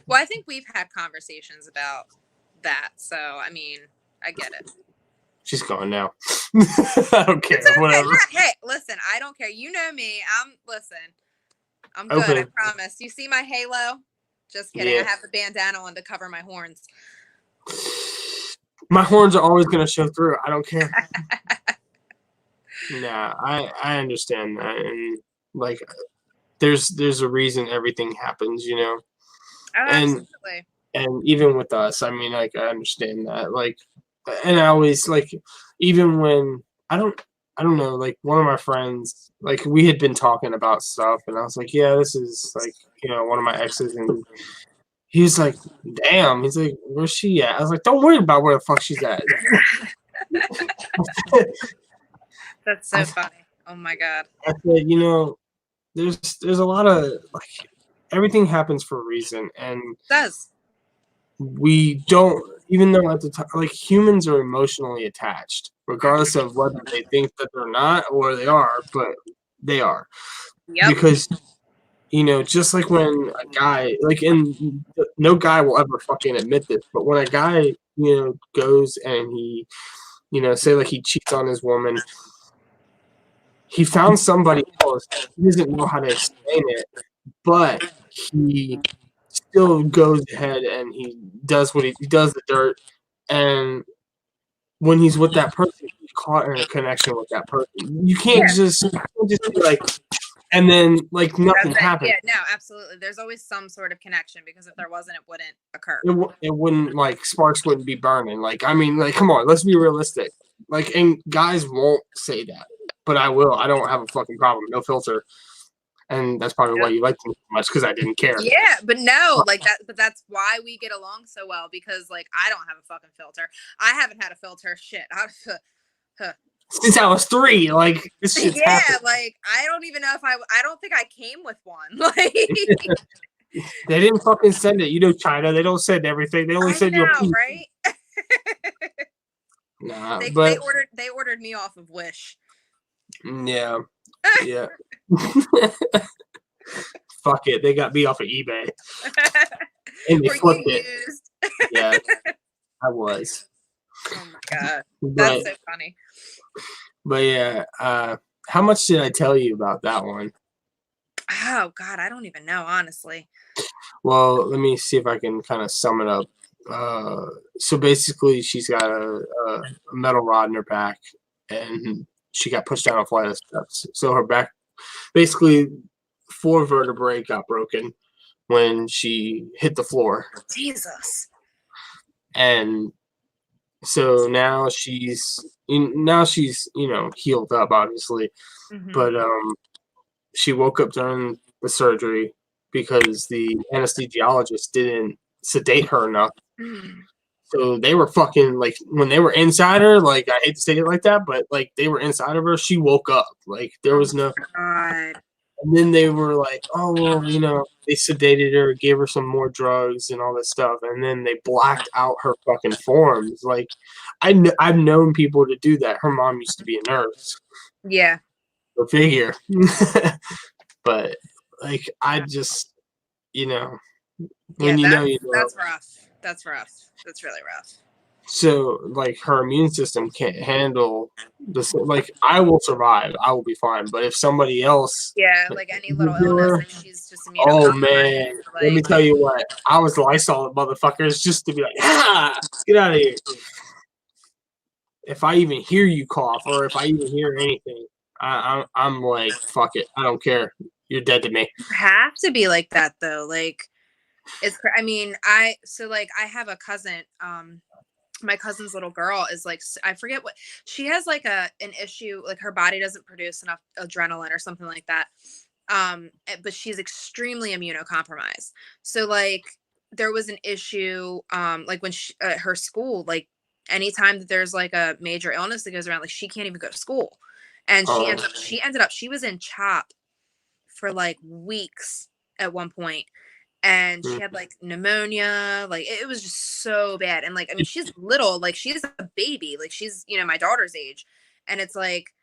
Well, I think we've had conversations about that, so I mean, I get it. She's gone now. I don't care. Okay. Whatever. Hey, listen, I don't care. You know me. I'm good. Okay. I promise. You see my halo? Just kidding. Yeah. I have the bandana on to cover my horns. My horns are always going to show through. I don't care. Nah, I understand that, and like, there's a reason everything happens, Oh, absolutely. And even with us, I mean, like, I understand that, like, and I always like, even when I don't I don't know, like one of my friends, like we had been talking about stuff, and I was like, yeah, this is like, one of my exes, and he was like, damn, he's like, where's she at? I was like, don't worry about where the fuck she's at. That's so funny. Oh my god. I said, there's a lot of like everything happens for a reason, and It does. we don't, even though at the time, like humans are emotionally attached, regardless of whether they think that they're not or they are, but they are. Yep. Because, just like when a guy, like, and no guy will ever fucking admit this, but when a guy, goes and he, say like he cheats on his woman, he found somebody else. He doesn't know how to explain it, but he still goes ahead and he does what he does the dirt. And when he's with that person, he's caught in a connection with that person. You can't just be like, and then like nothing happens. Yeah, no, absolutely. There's always some sort of connection, because if there wasn't, it wouldn't occur. It wouldn't, like, sparks wouldn't be burning. Like, I mean, like, come on, let's be realistic. Like, and guys won't say that, but I will. I don't have a fucking problem. No filter. And that's probably why you like me so much, because I didn't care. Yeah, but no, like that. But that's why we get along so well, because like I don't have a fucking filter. I haven't had a filter. Shit. Since I was 3, like this shit's happened. Like I don't even know if I don't think I came with one. Like they didn't fucking send it. China, they don't send everything. They only send you a piece. Right? Nah, they ordered me off of Wish. Yeah. Yeah. Fuck it. They got me off of eBay. And they flipped it. Yeah. I was. Oh my god. That's so funny. But yeah, how much did I tell you about that one? Oh god, I don't even know, honestly. Well, let me see if I can kind of sum it up. So basically she's got a metal rod in her back, and she got pushed down a flight of steps. So her back, basically 4 vertebrae got broken when she hit the floor. Jesus. And so now she's healed up, obviously. Mm-hmm. But she woke up during the surgery because the anesthesiologist didn't sedate her enough. Mm. So they were fucking, like, when they were inside her, like, I hate to say it like that, but like they were inside of her, she woke up. Like there was no. God. And then they were like, oh, well, they sedated her, gave her some more drugs and all this stuff. And then they blacked out her fucking forms. Like, I've known people to do that. Her mom used to be a nurse. Yeah. Go figure. But, like, I just, when that's rough. That's rough. That's really rough. So, like, her immune system can't handle this. Like, I will survive. I will be fine. But if somebody else... Yeah, like any little illness, like she's just immunocompromised. Oh, man. Like, let me tell you what. I was Lysol motherfuckers just to be like, get out of here. If I even hear you cough or if I even hear anything, I'm like, fuck it. I don't care. You're dead to me. You have to be like that, though. Like, I have a cousin, my cousin's little girl is like, I forget what she has, like an issue, like her body doesn't produce enough adrenaline or something like that. But she's extremely immunocompromised. So like there was an issue, like when her school, like anytime that there's like a major illness that goes around, like she can't even go to school. And she was in CHOP for like weeks at one point. And she had like pneumonia, like it was just so bad. And like, I mean, she's little, like she's a baby, like she's, my daughter's age. And it's like,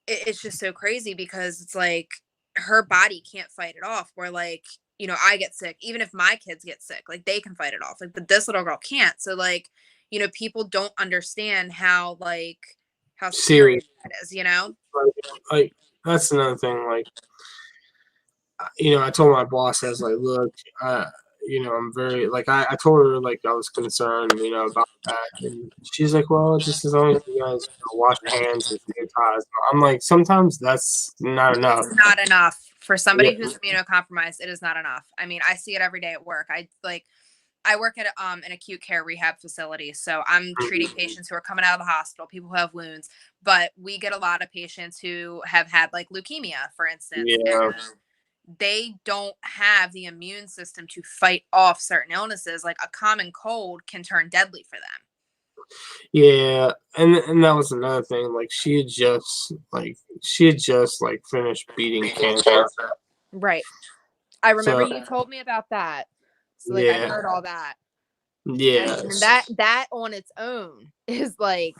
it's just so crazy because it's like her body can't fight it off. Where like, I get sick, even if my kids get sick, like they can fight it off. Like, but this little girl can't. So like, people don't understand how serious that is, Like that's another thing. Like, I told my boss, I was like, look, I'm very, like, I told her, like, I was concerned, about that. And she's like, well, just as long as you guys wash your hands and sanitize. I'm like, sometimes that's not enough. It's not enough. For somebody who's immunocompromised, it is not enough. I mean, I see it every day at work. I work at an acute care rehab facility, so I'm treating patients who are coming out of the hospital, people who have wounds, but we get a lot of patients who have had like leukemia, for instance, Yeah. and they don't have the immune system to fight off certain illnesses. Like a common cold can turn deadly for them. Yeah, and that was another thing. Like she had just finished beating cancer. Right. I remember So you told me about that. So like I yeah, heard all that. yeah. And that on its own is like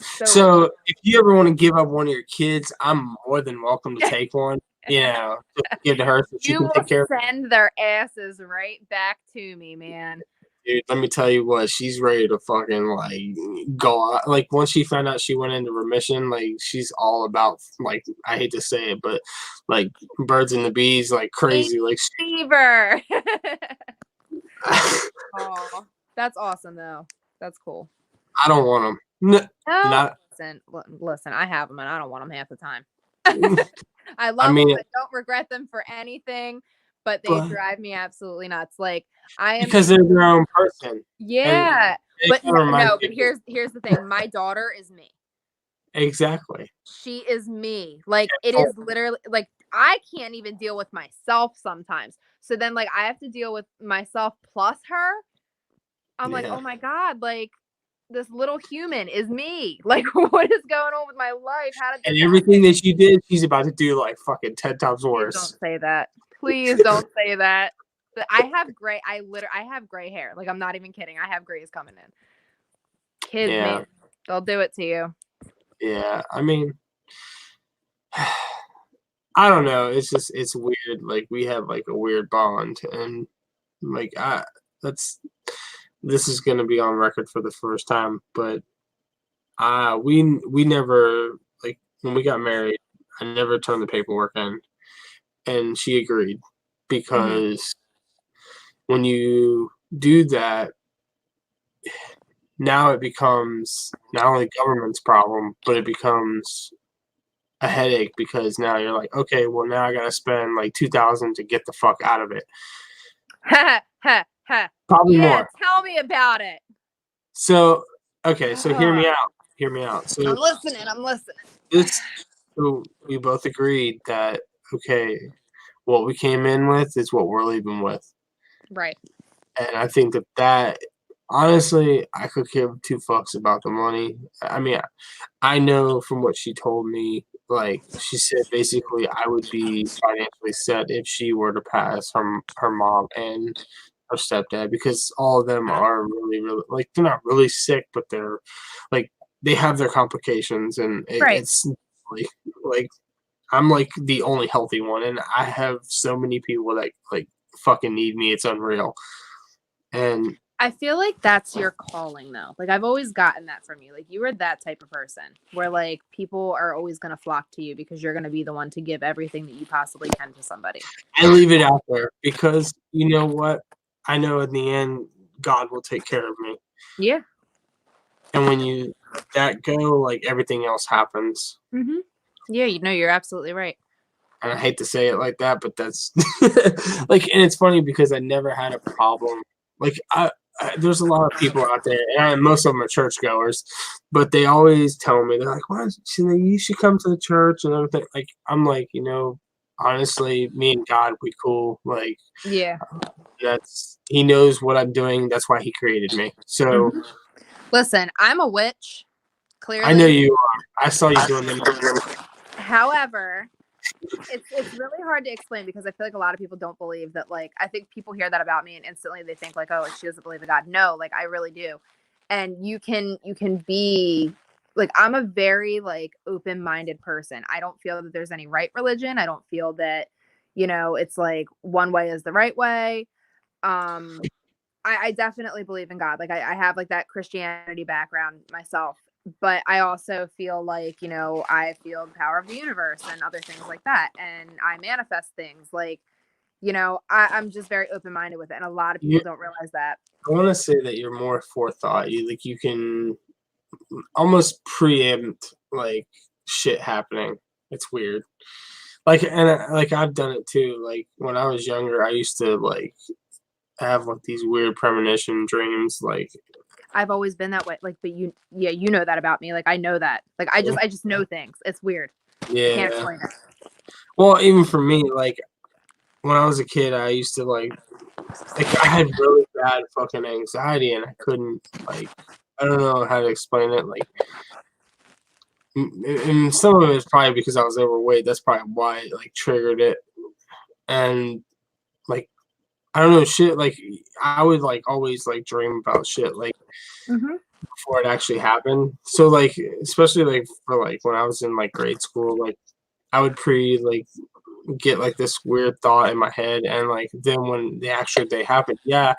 So if you ever want to give up one of your kids, I'm more than welcome to take one. You know, just give to her so she you can will take care of it. send their asses right back to me, man. Dude, let me tell you what, she's ready to fucking like go out. Like once she found out she went into remission, like she's all about like I hate to say it, but like birds and the bees, like crazy. Like fever. Oh, that's awesome though. That's cool. I don't want them. No, listen, I have them and I don't want them half the time. I love them. I don't regret them for anything, but they drive me absolutely nuts. Like I am because they're their own person. Yeah, but no. But here's the thing. My daughter is me. Exactly. She is me. Like it is literally like I can't even deal with myself sometimes. So then like I have to deal with myself plus her. I'm like, oh my God, like this little human is me. Like, what is going on with my life? How did and everything that she did, she's about to do like fucking 10 times worse. Please don't say that. Please don't say that. I have gray hair. Like I'm not even kidding. I have grays coming in. Kids, man, they'll do it to you. Yeah, I mean, I don't know. It's just it's weird. Like we have like a weird bond, and like this is gonna be on record for the first time, but we never like when we got married. I never turned the paperwork in, and she agreed because when you do that, now it becomes not only government's problem, but it becomes a headache because now you're like, okay, well now I gotta spend like $2,000 to get the fuck out of it. Probably more. Tell me about it. So okay, so hear me out. Hear me out. So I'm listening. So we both agreed that okay, what we came in with is what we're leaving with. Right. And I think that honestly, I could give two fucks about the money. I mean, I know from what she told me, like she said basically I would be financially set if she were to pass her mom and her stepdad because all of them are really, really like they're not really sick, but they're like they have their complications and it's like I'm like the only healthy one and I have so many people that like fucking need me. It's unreal. And I feel like that's your calling though. Like I've always gotten that from you. Like you were that type of person where like people are always going to flock to you because you're going to be the one to give everything that you possibly can to somebody. I leave it out there because you know what? I know in the end, God will take care of me. Yeah. And when you that go, like everything else happens. Mm-hmm. Yeah, you know, you're absolutely right. And I hate to say it like that, but that's like, and it's funny because I never had a problem. Like there's a lot of people out there, and most of them are churchgoers, but they always tell me they're like, "Why you should come to the church and everything." Like I'm like, you know, honestly, me and God, we cool. Like, yeah, He knows what I'm doing. That's why He created me. So, listen, I'm a witch. Clearly, I know you are. I saw you doing them. However, it's really hard to explain because I feel like a lot of people don't believe that. Like, I think people hear that about me and instantly they think like, oh, like she doesn't believe in God. No, like I really do. And you can be like, I'm a very like open-minded person. I don't feel that there's any right religion. I don't feel that, you know, it's like one way is the right way. I definitely believe in God. Like I have like that Christianity background myself. But I also feel like, you know, I feel the power of the universe and other things like that. And I manifest things like, you know, I'm just very open-minded with it. And a lot of people don't realize that. I want to say that you're more forethought. You can almost preempt like shit happening. It's weird. Like, and like I've done it too. Like when I was younger, I used to like have like these weird premonition dreams. Like I've always been that way. Like, but you know that about me. Like, I know that. Like, I just know things. It's weird. yeah. Can't explain it. Well, even for me, like when I was a kid, I used to like I had really bad fucking anxiety, and I couldn't like I don't know how to explain it. Like, and some of it is probably because I was overweight. That's probably why it like triggered it. And like I don't know, shit. Like I would like always like dream about shit like before it actually happened. So like especially like for like when I was in like grade school, like I would get like this weird thought in my head, and like then when the actual day happened, yeah,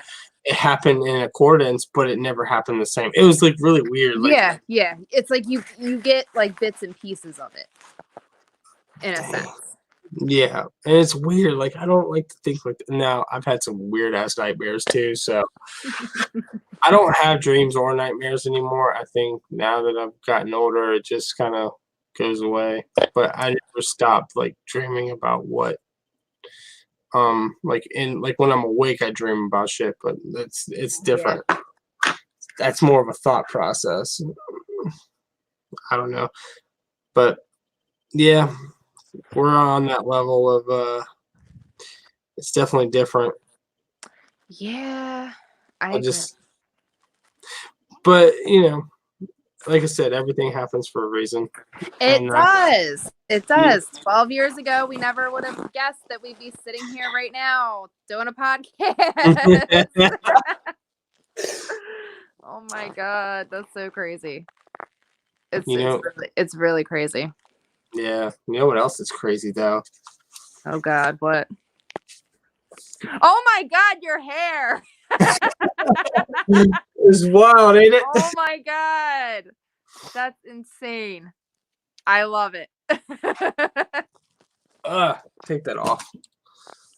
it happened in accordance, but it never happened the same. It was like really weird. Like, yeah. It's like you get like bits and pieces of it in a sense. yeah, and it's weird. Like I don't like to think like now. I've had some weird ass nightmares too, so I don't have dreams or nightmares anymore. I think now that I've gotten older, it just kind of goes away. But I never stopped like dreaming about what like when I'm awake I dream about shit, but it's different. That's more of a thought process. I don't know, but yeah, we're on that level of it's definitely different. Yeah, I I agree. just but you know, like I said, everything happens for a reason. It And does. It does. 12 years ago, we never would have guessed that we'd be sitting here right now doing a podcast. Oh my God. That's so crazy. It's really crazy. Yeah. You know what else is crazy though? Oh God, what? Oh my God, your hair. It's wild, ain't it? Oh my God. That's insane. I love it. Take that off.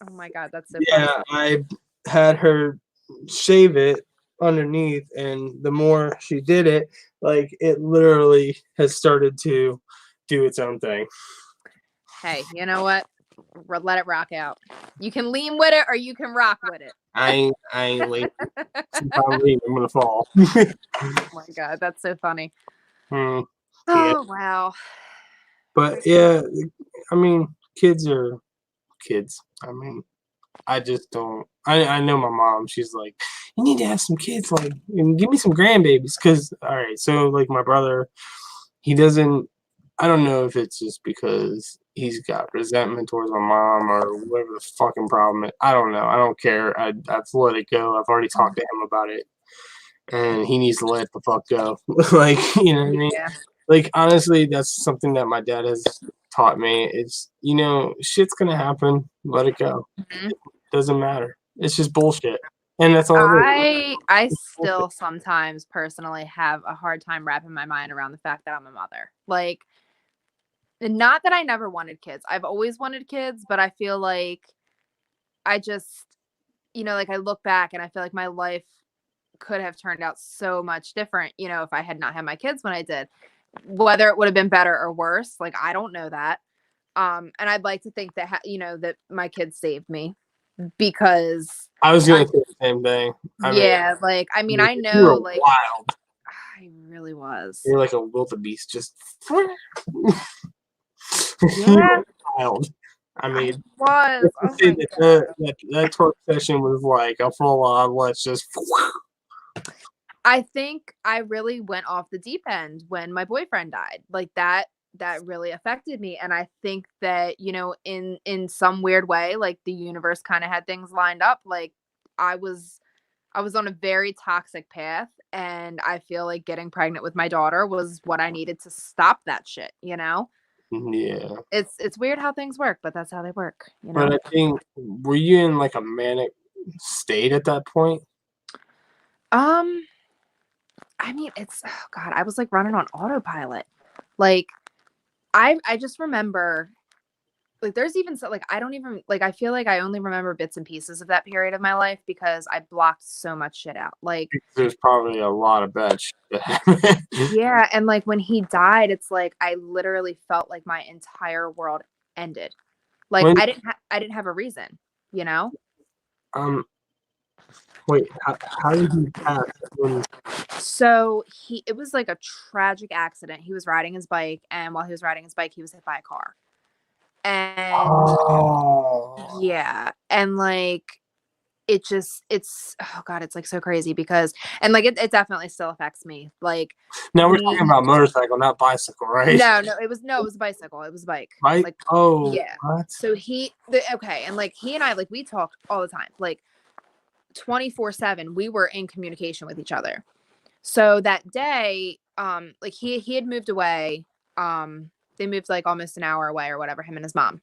Oh my God, that's so Yeah, I had her shave it underneath, and the more she did it, like it literally has started to do its own thing. Hey, you know what? Let it rock out. You can lean with it or you can rock with it. I ain't leaning. If I'm leaning, I'm gonna fall. Oh my God, that's so funny. Yeah. Oh wow. But yeah, I mean, kids are kids. I mean, I just don't. I know my mom. She's like, you need to have some kids, like, and give me some grandbabies. Cause all right, so like my brother, he doesn't. I don't know if it's just because he's got resentment towards my mom or whatever the fucking problem is. I don't know. I don't care. I've let it go. I've already talked to him about it, and he needs to let the fuck go. Like, you know what I mean? Yeah. Like, honestly, that's something that my dad has taught me. It's, you know, shit's gonna happen. Let it go. It doesn't matter. It's just bullshit. And that's all it is. I still sometimes personally have a hard time wrapping my mind around the fact that I'm a mother. Like, not that I never wanted kids. I've always wanted kids, but I feel like I just, you know, like I look back and I feel like my life could have turned out so much different, you know, if I had not had my kids when I did. Whether it would have been better or worse, like I don't know that. And I'd like to think that you know that my kids saved me because I was gonna say the same thing. I mean, I you know, were like wild. I really was. You're like a wildebeest, just Yeah, wild. I mean, was. Oh let's say my that twerk session was like a full on. Let's just. I think I really went off the deep end when my boyfriend died. Like that really affected me, and I think that, you know, in some weird way, like the universe kind of had things lined up. Like I was on a very toxic path, and I feel like getting pregnant with my daughter was what I needed to stop that shit, you know? Yeah. It's weird how things work, but that's how they work, you know? But I think, were you in like a manic state at that point? I mean, it's, oh God, I was like running on autopilot. Like I just remember, like there's even so like I don't even like I feel like I only remember bits and pieces of that period of my life because I blocked so much shit out. Like There's probably a lot of bad shit that happened. yeah, and like when he died, it's like I literally felt like my entire world ended. Like I didn't have a reason, you know? Wait, how did he pass? So it was like a tragic accident. He was riding his bike, and while he was riding his bike, he was hit by a car. And Oh. yeah, and like it's oh god, it's like so crazy because and like it definitely still affects me. Like Now we're we talking about motorcycle, not bicycle, right? no, it was a bicycle. It was a bike. Right? Like Oh, yeah. what? So okay, and like he and I like we talked all the time. Like 24/7 we were in communication with each other. So that day, like he had moved away. They moved like almost an hour away or whatever, him and his mom.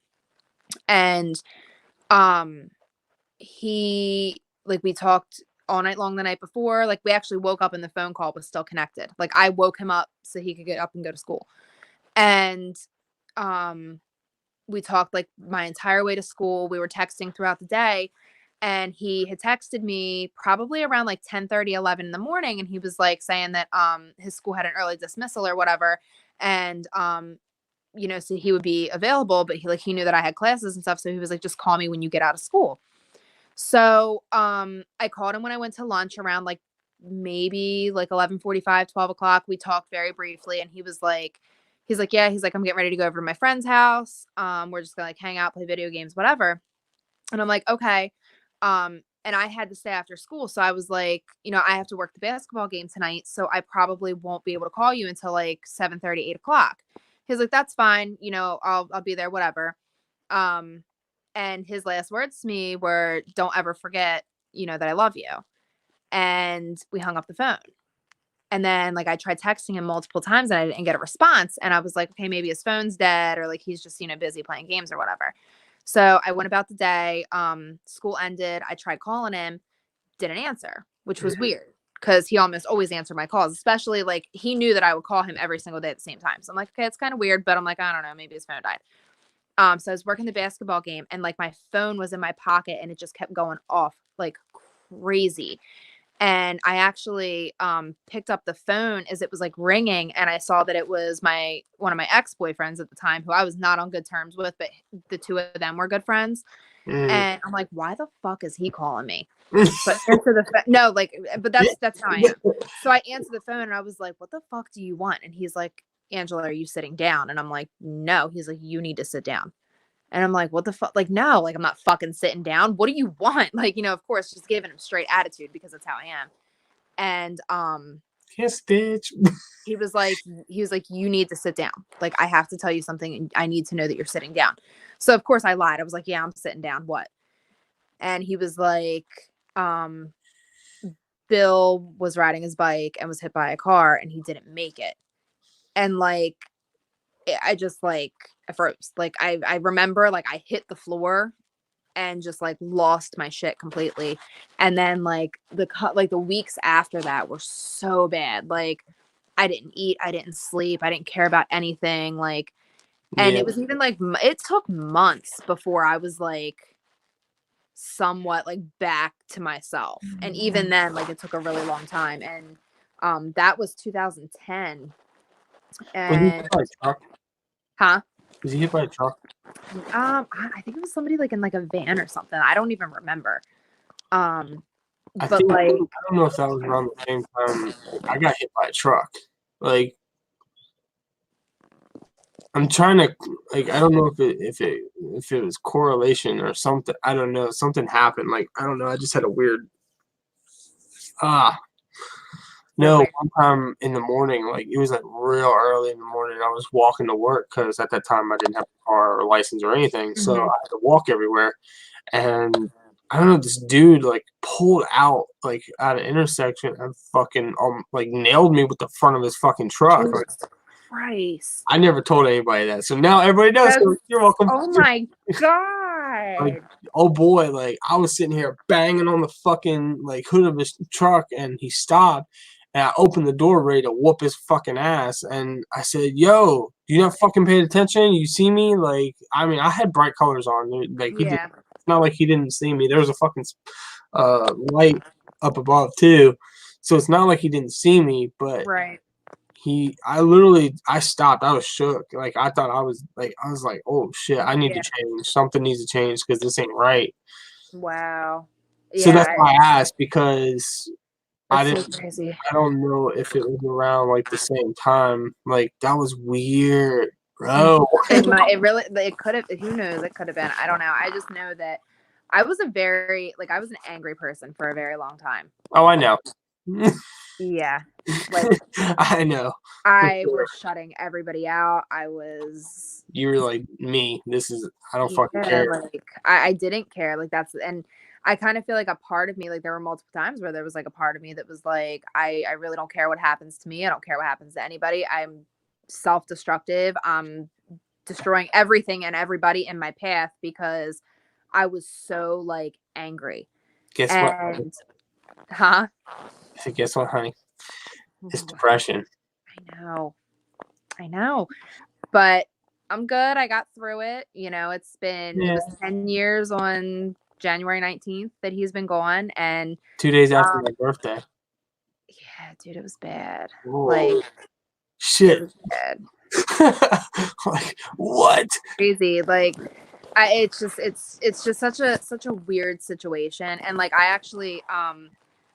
And um he like we talked all night long the night before. Like we actually woke up and the phone call was still connected. Like I woke him up so he could get up and go to school. And we talked like my entire way to school. We were texting throughout the day. And he had texted me probably around like 10:30, 11 in the morning. And he was like saying that his school had an early dismissal or whatever. And so he would be available, but he knew that I had classes and stuff. So he was like, just call me when you get out of school. So I called him when I went to lunch around like maybe like 11:45, 12 o'clock. We talked very briefly, and he's like, yeah, he's like, I'm getting ready to go over to my friend's house. We're just gonna like hang out, play video games, whatever. And I'm like, okay. And I had to stay after school. So I was like, I have to work the basketball game tonight. So I probably won't be able to call you until like 7:30, 8 o'clock. He's like, that's fine. I'll be there, whatever. And his last words to me were, don't ever forget, that I love you. And we hung up the phone. And then like I tried texting him multiple times and I didn't get a response. And I was like, okay, maybe his phone's dead or like he's just, busy playing games or whatever. So I went about the day. School ended. I tried calling him, didn't answer, which was weird because he almost always answered my calls, especially like he knew that I would call him every single day at the same time. So I'm like, okay, it's kind of weird, but I'm like, I don't know, maybe his phone died. So I was working the basketball game and like my phone was in my pocket and it just kept going off like crazy. And I actually picked up the phone as it was like ringing, and I saw that it was one of my ex-boyfriends at the time, who I was not on good terms with, but the two of them were good friends. And I'm like, why the fuck is he calling me? But answer the phone. No, like, but that's how I am. So I answered the phone and I was like, what the fuck do you want? And he's like, Angela, are you sitting down? And I'm like, no. He's like, you need to sit down. And I'm like, what the fuck? Like, no, like, I'm not fucking sitting down. What do you want? Like, of course, just giving him straight attitude because that's how I am. And yes, bitch. he was like, you need to sit down. Like, I have to tell you something and I need to know that you're sitting down. So of course I lied. I was like, yeah, I'm sitting down. What? And he was like, Bill was riding his bike and was hit by a car and he didn't make it. And like, I just like, I froze. Like I remember like I hit the floor and just like lost my shit completely. And then like the weeks after that were so bad. Like I didn't eat, I didn't sleep, I didn't care about anything. Like, and it was even like it took months before I was like somewhat like back to myself. And even then, like it took a really long time. And that was 2010. Was he hit And by a truck? huh? Was he hit by a truck? I think it was somebody like in like a van or something. I don't even remember. I But like, I don't know if that was around the same time I got hit by a truck. Like, I'm trying to like, I don't know if it was correlation or something. I don't know. Something happened. Like, I don't know. I just had a weird no, okay. one time in the morning, like it was like real early in the morning. I was walking to work because at that time I didn't have a car or license or anything, so I had to walk everywhere. And I don't know, this dude like pulled out like at an intersection and fucking like nailed me with the front of his fucking truck. Like, Christ. I never told anybody that, so now everybody knows. So you're welcome. Oh my god. Like, oh boy, like I was sitting here banging on the fucking like hood of his truck, and he stopped. And I opened the door ready to whoop his fucking ass. And I said, yo, you not fucking paid attention? You see me? Like, I mean, I had bright colors on. Like, Yeah. it's not like he didn't see me. There was a fucking light up above, too. So it's not like he didn't see me, but Right. I stopped. I was shook. Like, I was like, oh shit, I need to change. Something needs to change because this ain't right. Wow. So that's Yeah, why I asked, because I it's didn't. so crazy. I don't know if it was around like the same time. Like that was weird, bro. It could have, who knows, it could have been. I don't know. I just know that I was I was an angry person for a very long time. Oh, I know. Yeah. Like I know. I sure. was shutting everybody out. You were like me. I don't fucking Yeah, care. like I didn't care. Like and I kind of feel like a part of me, like there were multiple times where there was like a part of me that was like, I really don't care what happens to me. I don't care what happens to anybody. I'm self-destructive. I'm destroying everything and everybody in my path because I was so like angry. Guess what? And huh? I said, guess what, honey? It's depression. I know. But I'm good. I got through it. You know, it was 10 years on January 19th that he's been gone. And 2 days after my birthday. yeah, dude, it was bad. Whoa. Like shit. It was bad. Like what? Crazy. Like it's just such a weird situation. And like I actually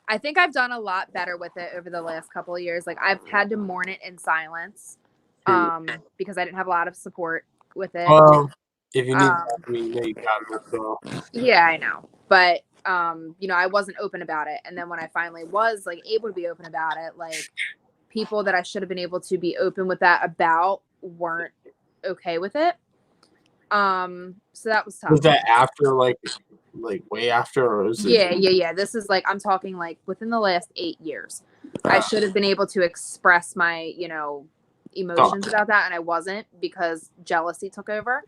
I think I've done a lot better with it over the last couple of years. Like I've had to mourn it in silence. Because I didn't have a lot of support with it. Well, if you need Um, me, you know you got me. So. Yeah, I know. But you know, I wasn't open about it. And then when I finally was like able to be open about it, like people that I should have been able to be open with that about weren't okay with it. So that was tough. Was that after like way after, or was it? Yeah. This is like I'm talking like within the last 8 years. I should have been able to express my, you know, emotions about that, and I wasn't because jealousy took over.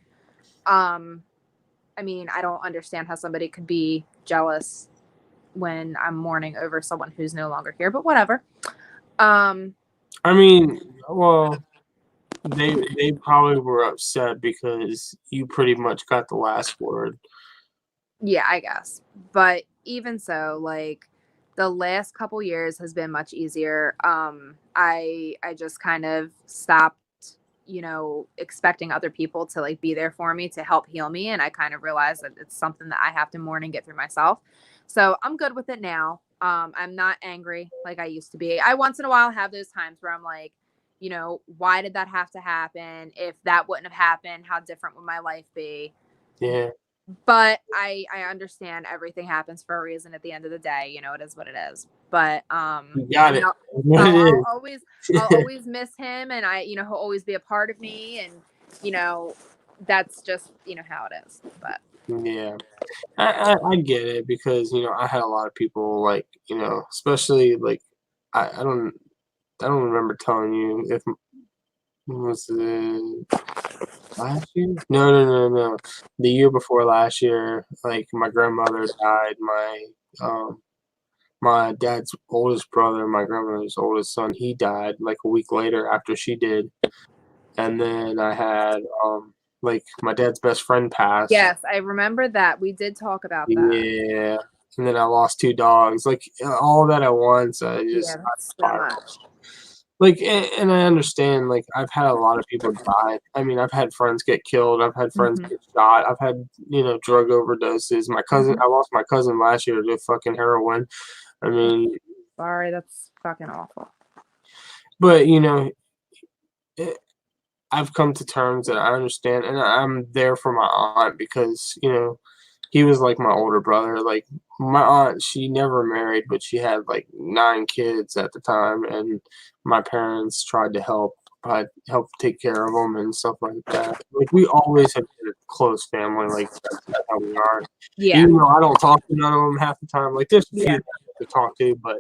I mean, I don't understand how somebody could be jealous when I'm mourning over someone who's no longer here, but whatever. I mean, well, they probably were upset because you pretty much got the last word. Yeah, I guess. But even so, like the last couple years has been much easier. I just kind of stopped, you know, expecting other people to like be there for me to help heal me, and I kind of realized that it's something that I have to mourn and get through myself. So I'm good with it now. I'm not angry like I used to be. I once in a while have those times where I'm like, you know, why did that have to happen? If that wouldn't have happened, how different would my life be? Yeah. But I understand everything happens for a reason at the end of the day. You know, it is what it is. But You got it. I'll always miss him, and he'll always be a part of me, and you know, that's just, you know, how it is. But yeah, I get it, because you know I had a lot of people, like, you know, especially like I don't remember telling you if was it last year? No. The year before last year, like my grandmother died. My dad's oldest brother, my grandmother's oldest son, he died like a week later after she did. And then I had like my dad's best friend passed. yes, I remember that. We did talk about that. Yeah. And then I lost 2 dogs. Like all that at once. I just That's so much. like, and I understand, like I've had a lot of people die. I mean, I've had friends get killed. I've had friends get shot. I've had, you know, drug overdoses. My cousin, I lost my cousin last year to fucking heroin. I mean, Sorry, that's fucking awful. but you know, I've come to terms that I understand, and I'm there for my aunt, because you know he was like my older brother. Like my aunt, she never married, but she had like 9 kids at the time, and my parents tried to help take care of them and stuff like that. Like we always have been a close family. Like that's how we are. Yeah. Even though I don't talk to none of them half the time. Like there's a few Yeah. that I have to talk to, but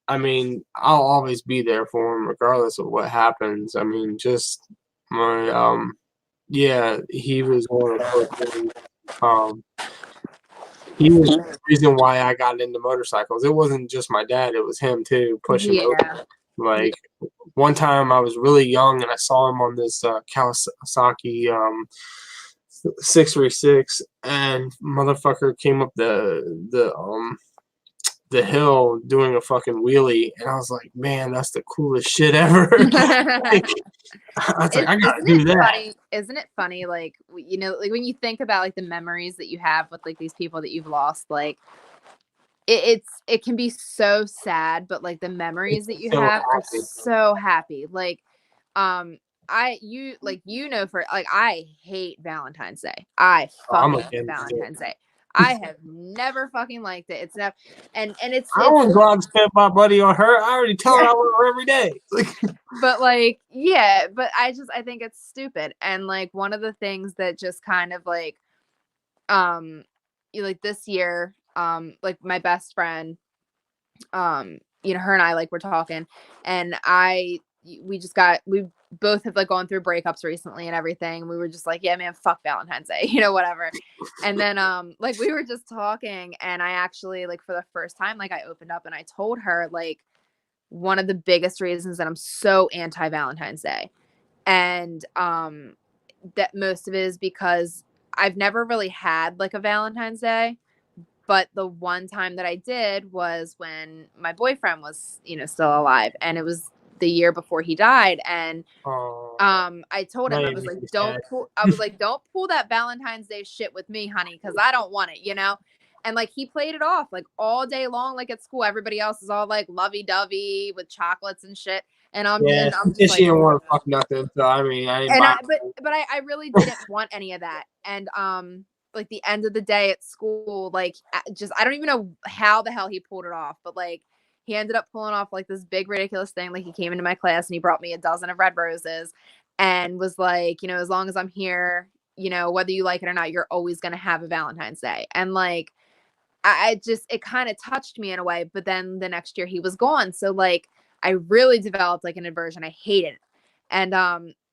I mean, I'll always be there for him regardless of what happens. I mean, just my yeah, he was one of the first ones. He was the reason why I got into motorcycles. It wasn't just my dad, it was him too, pushing me. Like one time I was really young and I saw him on this Kawasaki 636, and motherfucker came up the the hill doing a fucking wheelie, and I was like, man, that's the coolest shit ever. Like, I was like, I gotta do that. Funny? Isn't it funny? Like, you know, like when you think about like the memories that you have with like these people that you've lost, like it can be so sad, but like the memories that you So have are happy. so happy. Like, you know, for like I hate Valentine's Day. I I'm fucking hate against it. Valentine's Day. I have never fucking liked it. It's never, and it's I don't want to go out and spend my money on her. I already tell her I love her every day. but like, yeah, but I think it's stupid. And like one of the things that just kind of like, like this year, like my best friend, you know, her and I like were talking, and we both have like gone through breakups recently and everything. We were just like, yeah, man, fuck Valentine's Day, you know, whatever. And then like we were just talking, and I actually like for the first time, like I opened up and I told her like one of the biggest reasons that I'm so anti Valentine's Day. And that most of it is because I've never really had like a Valentine's Day, but the one time that I did was when my boyfriend was, you know, still alive, and it was the year before he died. And I told him, I was like, don't pull that Valentine's Day shit with me, honey, because I don't want it, you know. And like he played it off like all day long, like at school, everybody else is all like lovey dovey with chocolates and shit. And I'm just she like, didn't want to fuck nothing. So I mean, I didn't. but I really didn't want any of that. And like the end of the day at school, like just I don't even know how the hell he pulled it off, but like he ended up pulling off like this big ridiculous thing. Like he came into my class and he brought me a dozen of red roses and was like, you know, as long as I'm here, you know, whether you like it or not, you're always gonna have a Valentine's Day. And like I just it kind of touched me in a way. But then the next year he was gone, so like I really developed like an aversion. I hated it. And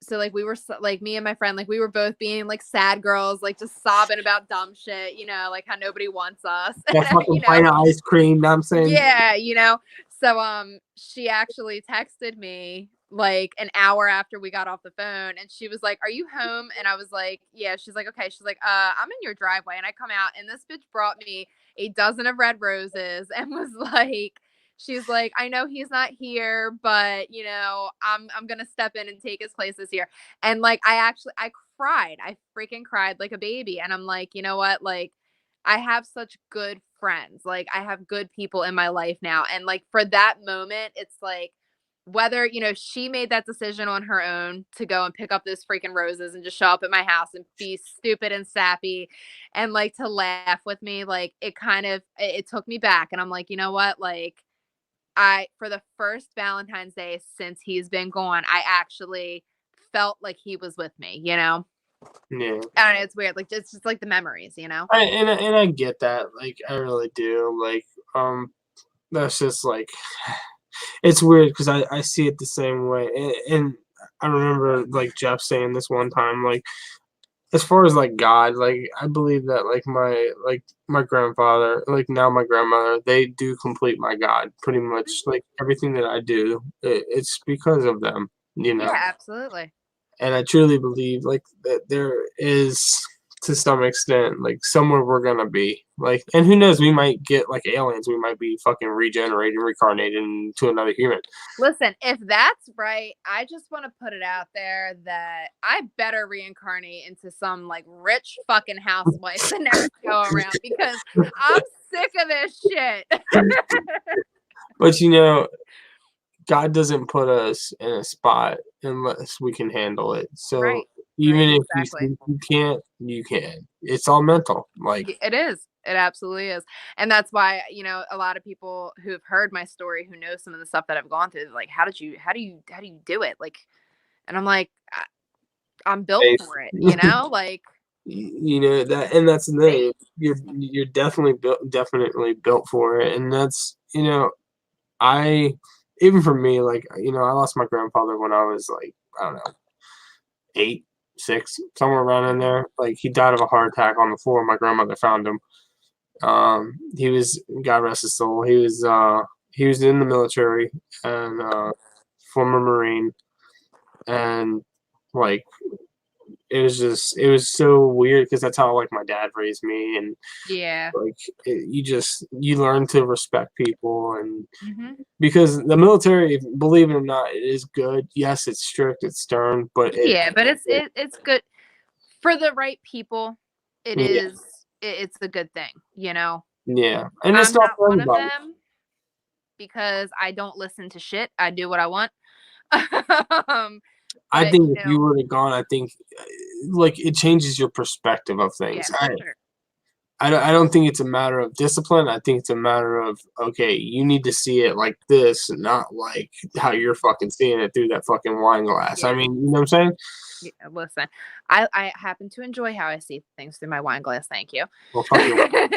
so like we were like me and my friend, like we were both being like sad girls, like just sobbing about dumb shit, you know, like how nobody wants us. That fucking you know? pint of ice cream, know what I'm saying? Yeah, you know. So she actually texted me like an hour after we got off the phone, and she was like, "Are you home?" And I was like, "Yeah." She's like, "Okay." She's like, I'm in your driveway." And I come out, and this bitch brought me a dozen of red roses and was like, she's like, "I know he's not here, but you know, I'm gonna step in and take his place this year." And like I cried. I freaking cried like a baby. And I'm like, you know what? Like I have such good friends. Like I have good people in my life now. And like for that moment, it's like whether, you know, she made that decision on her own to go and pick up those freaking roses and just show up at my house and be stupid and sappy and like to laugh with me, like it took me back. And I'm like, you know what? Like for the first Valentine's Day since he's been gone, I actually felt like he was with me, you know? Yeah. I don't know, it's weird. Like it's just like the memories, you know? And I get that. Like I really do. Like that's just like it's weird because I see it the same way. And I remember like Jeff saying this one time, like as far as like God, like I believe that like my grandfather, like now my grandmother, they do complete my God pretty much. Like everything that I do, it's because of them, you know. Yeah, absolutely. And I truly believe like that there is to some extent like somewhere we're gonna be like, and who knows, we might get like aliens, we might be fucking regenerated, reincarnated into another human. Listen, if that's right, I just want to put it out there that I better reincarnate into some like rich fucking housewife the next go around because I'm sick of this shit. But you know, God doesn't put us in a spot unless we can handle it. So Right. even Right, if exactly. you can't, you can. It's all mental. Like It is. It absolutely is. And that's why, you know, a lot of people who've heard my story, who know some of the stuff that I've gone through, like, how do you do it? Like, and I'm like, I'm built faith. for it, you know, like, You know that, and that's the thing. You're definitely built for it, and that's, you know, I even for me, like, you know, I lost my grandfather when I was like, I don't know, 8, 6, somewhere around in there. Like he died of a heart attack on the floor. My grandmother found him. He was, God rest his soul. He was in the military and former Marine, and like it was so weird because that's how like my dad raised me, and Yeah. like you learn to respect people, and Hmm. because the military, believe it or not, it is good. Yes, it's strict, it's stern, but Yeah, but it's good for the right people. It yeah, is. It's a good thing, you know. yeah, and it's I'm not not for one of everybody. them because I don't listen to shit. I do what I want. I But think if you would have gone, I think like it changes your perspective of yeah, things. for sure. I don't think it's a matter of discipline. I think it's a matter of, okay, you need to see it like this, and not like how you're fucking seeing it through that fucking wine glass. I Yeah. mean, you know what I'm saying? Yeah, listen, I happen to enjoy how I see things through my wine glass. Thank you. Well, fuck your wine.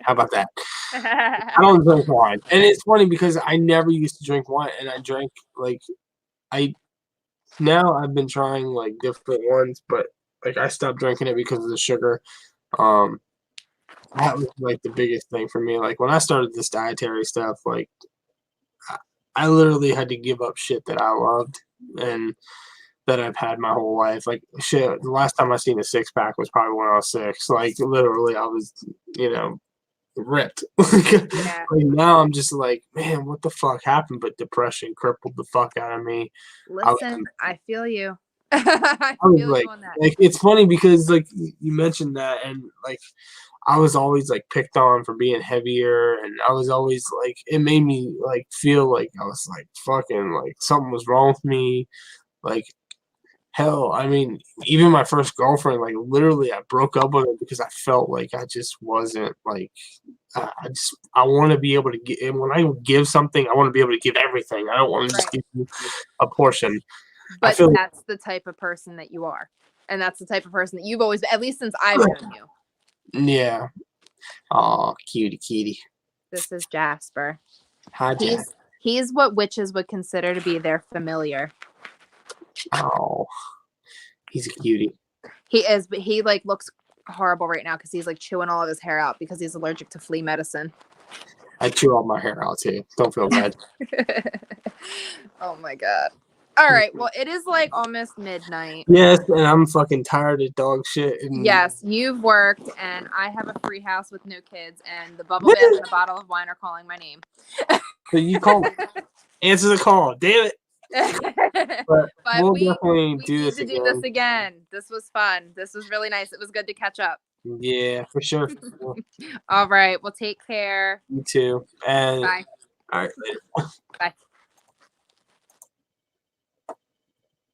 How about that? I don't drink wine, and it's funny because I never used to drink wine, and I drank like I now I've been trying like different ones, but like I stopped drinking it because of the sugar. Um, that was like the biggest thing for me. Like when I started this dietary stuff, like I, I literally had to give up shit that I loved and that I've had my whole life. Like shit, the last time I seen a six pack was probably when I was 6. Like literally, I was, you know, ripped. Like now I'm just like, man, what the fuck happened? But depression crippled the fuck out of me. Listen, I feel you. I I was feel you on that. like it's funny because like you mentioned that, and like I was always like picked on for being heavier, and I was always like it made me like feel like I was like fucking like something was wrong with me. Like hell, I mean, even my first girlfriend, like literally, I broke up with her because I felt like I just wasn't like I want to be able to give. When I give something, I want to be able to give everything. I don't want to just give you a portion. But that's the type of person that you are. And that's the type of person that you've always been, at least since I've known you. Yeah. Oh, cutie, cutie. This is Jasper. Hi, Jack. He's what witches would consider to be their familiar. Oh, he's a cutie. He is, but he like looks horrible right now because he's like chewing all of his hair out because he's allergic to flea medicine. I chew all my hair out too. Don't feel bad. Oh my god. All right. Well, it is like almost midnight. Yes, and I'm fucking tired of dog shit. And yes, you've worked, and I have a free house with no kids, and the bubble bath and the bottle of wine are calling my name. So you call me. Answer the call. Damn it. But we'll definitely do this again. This was fun. This was really nice. It was good to catch up. Yeah, for sure. All right. Well, take care. You too. And bye. All right. Later. Bye.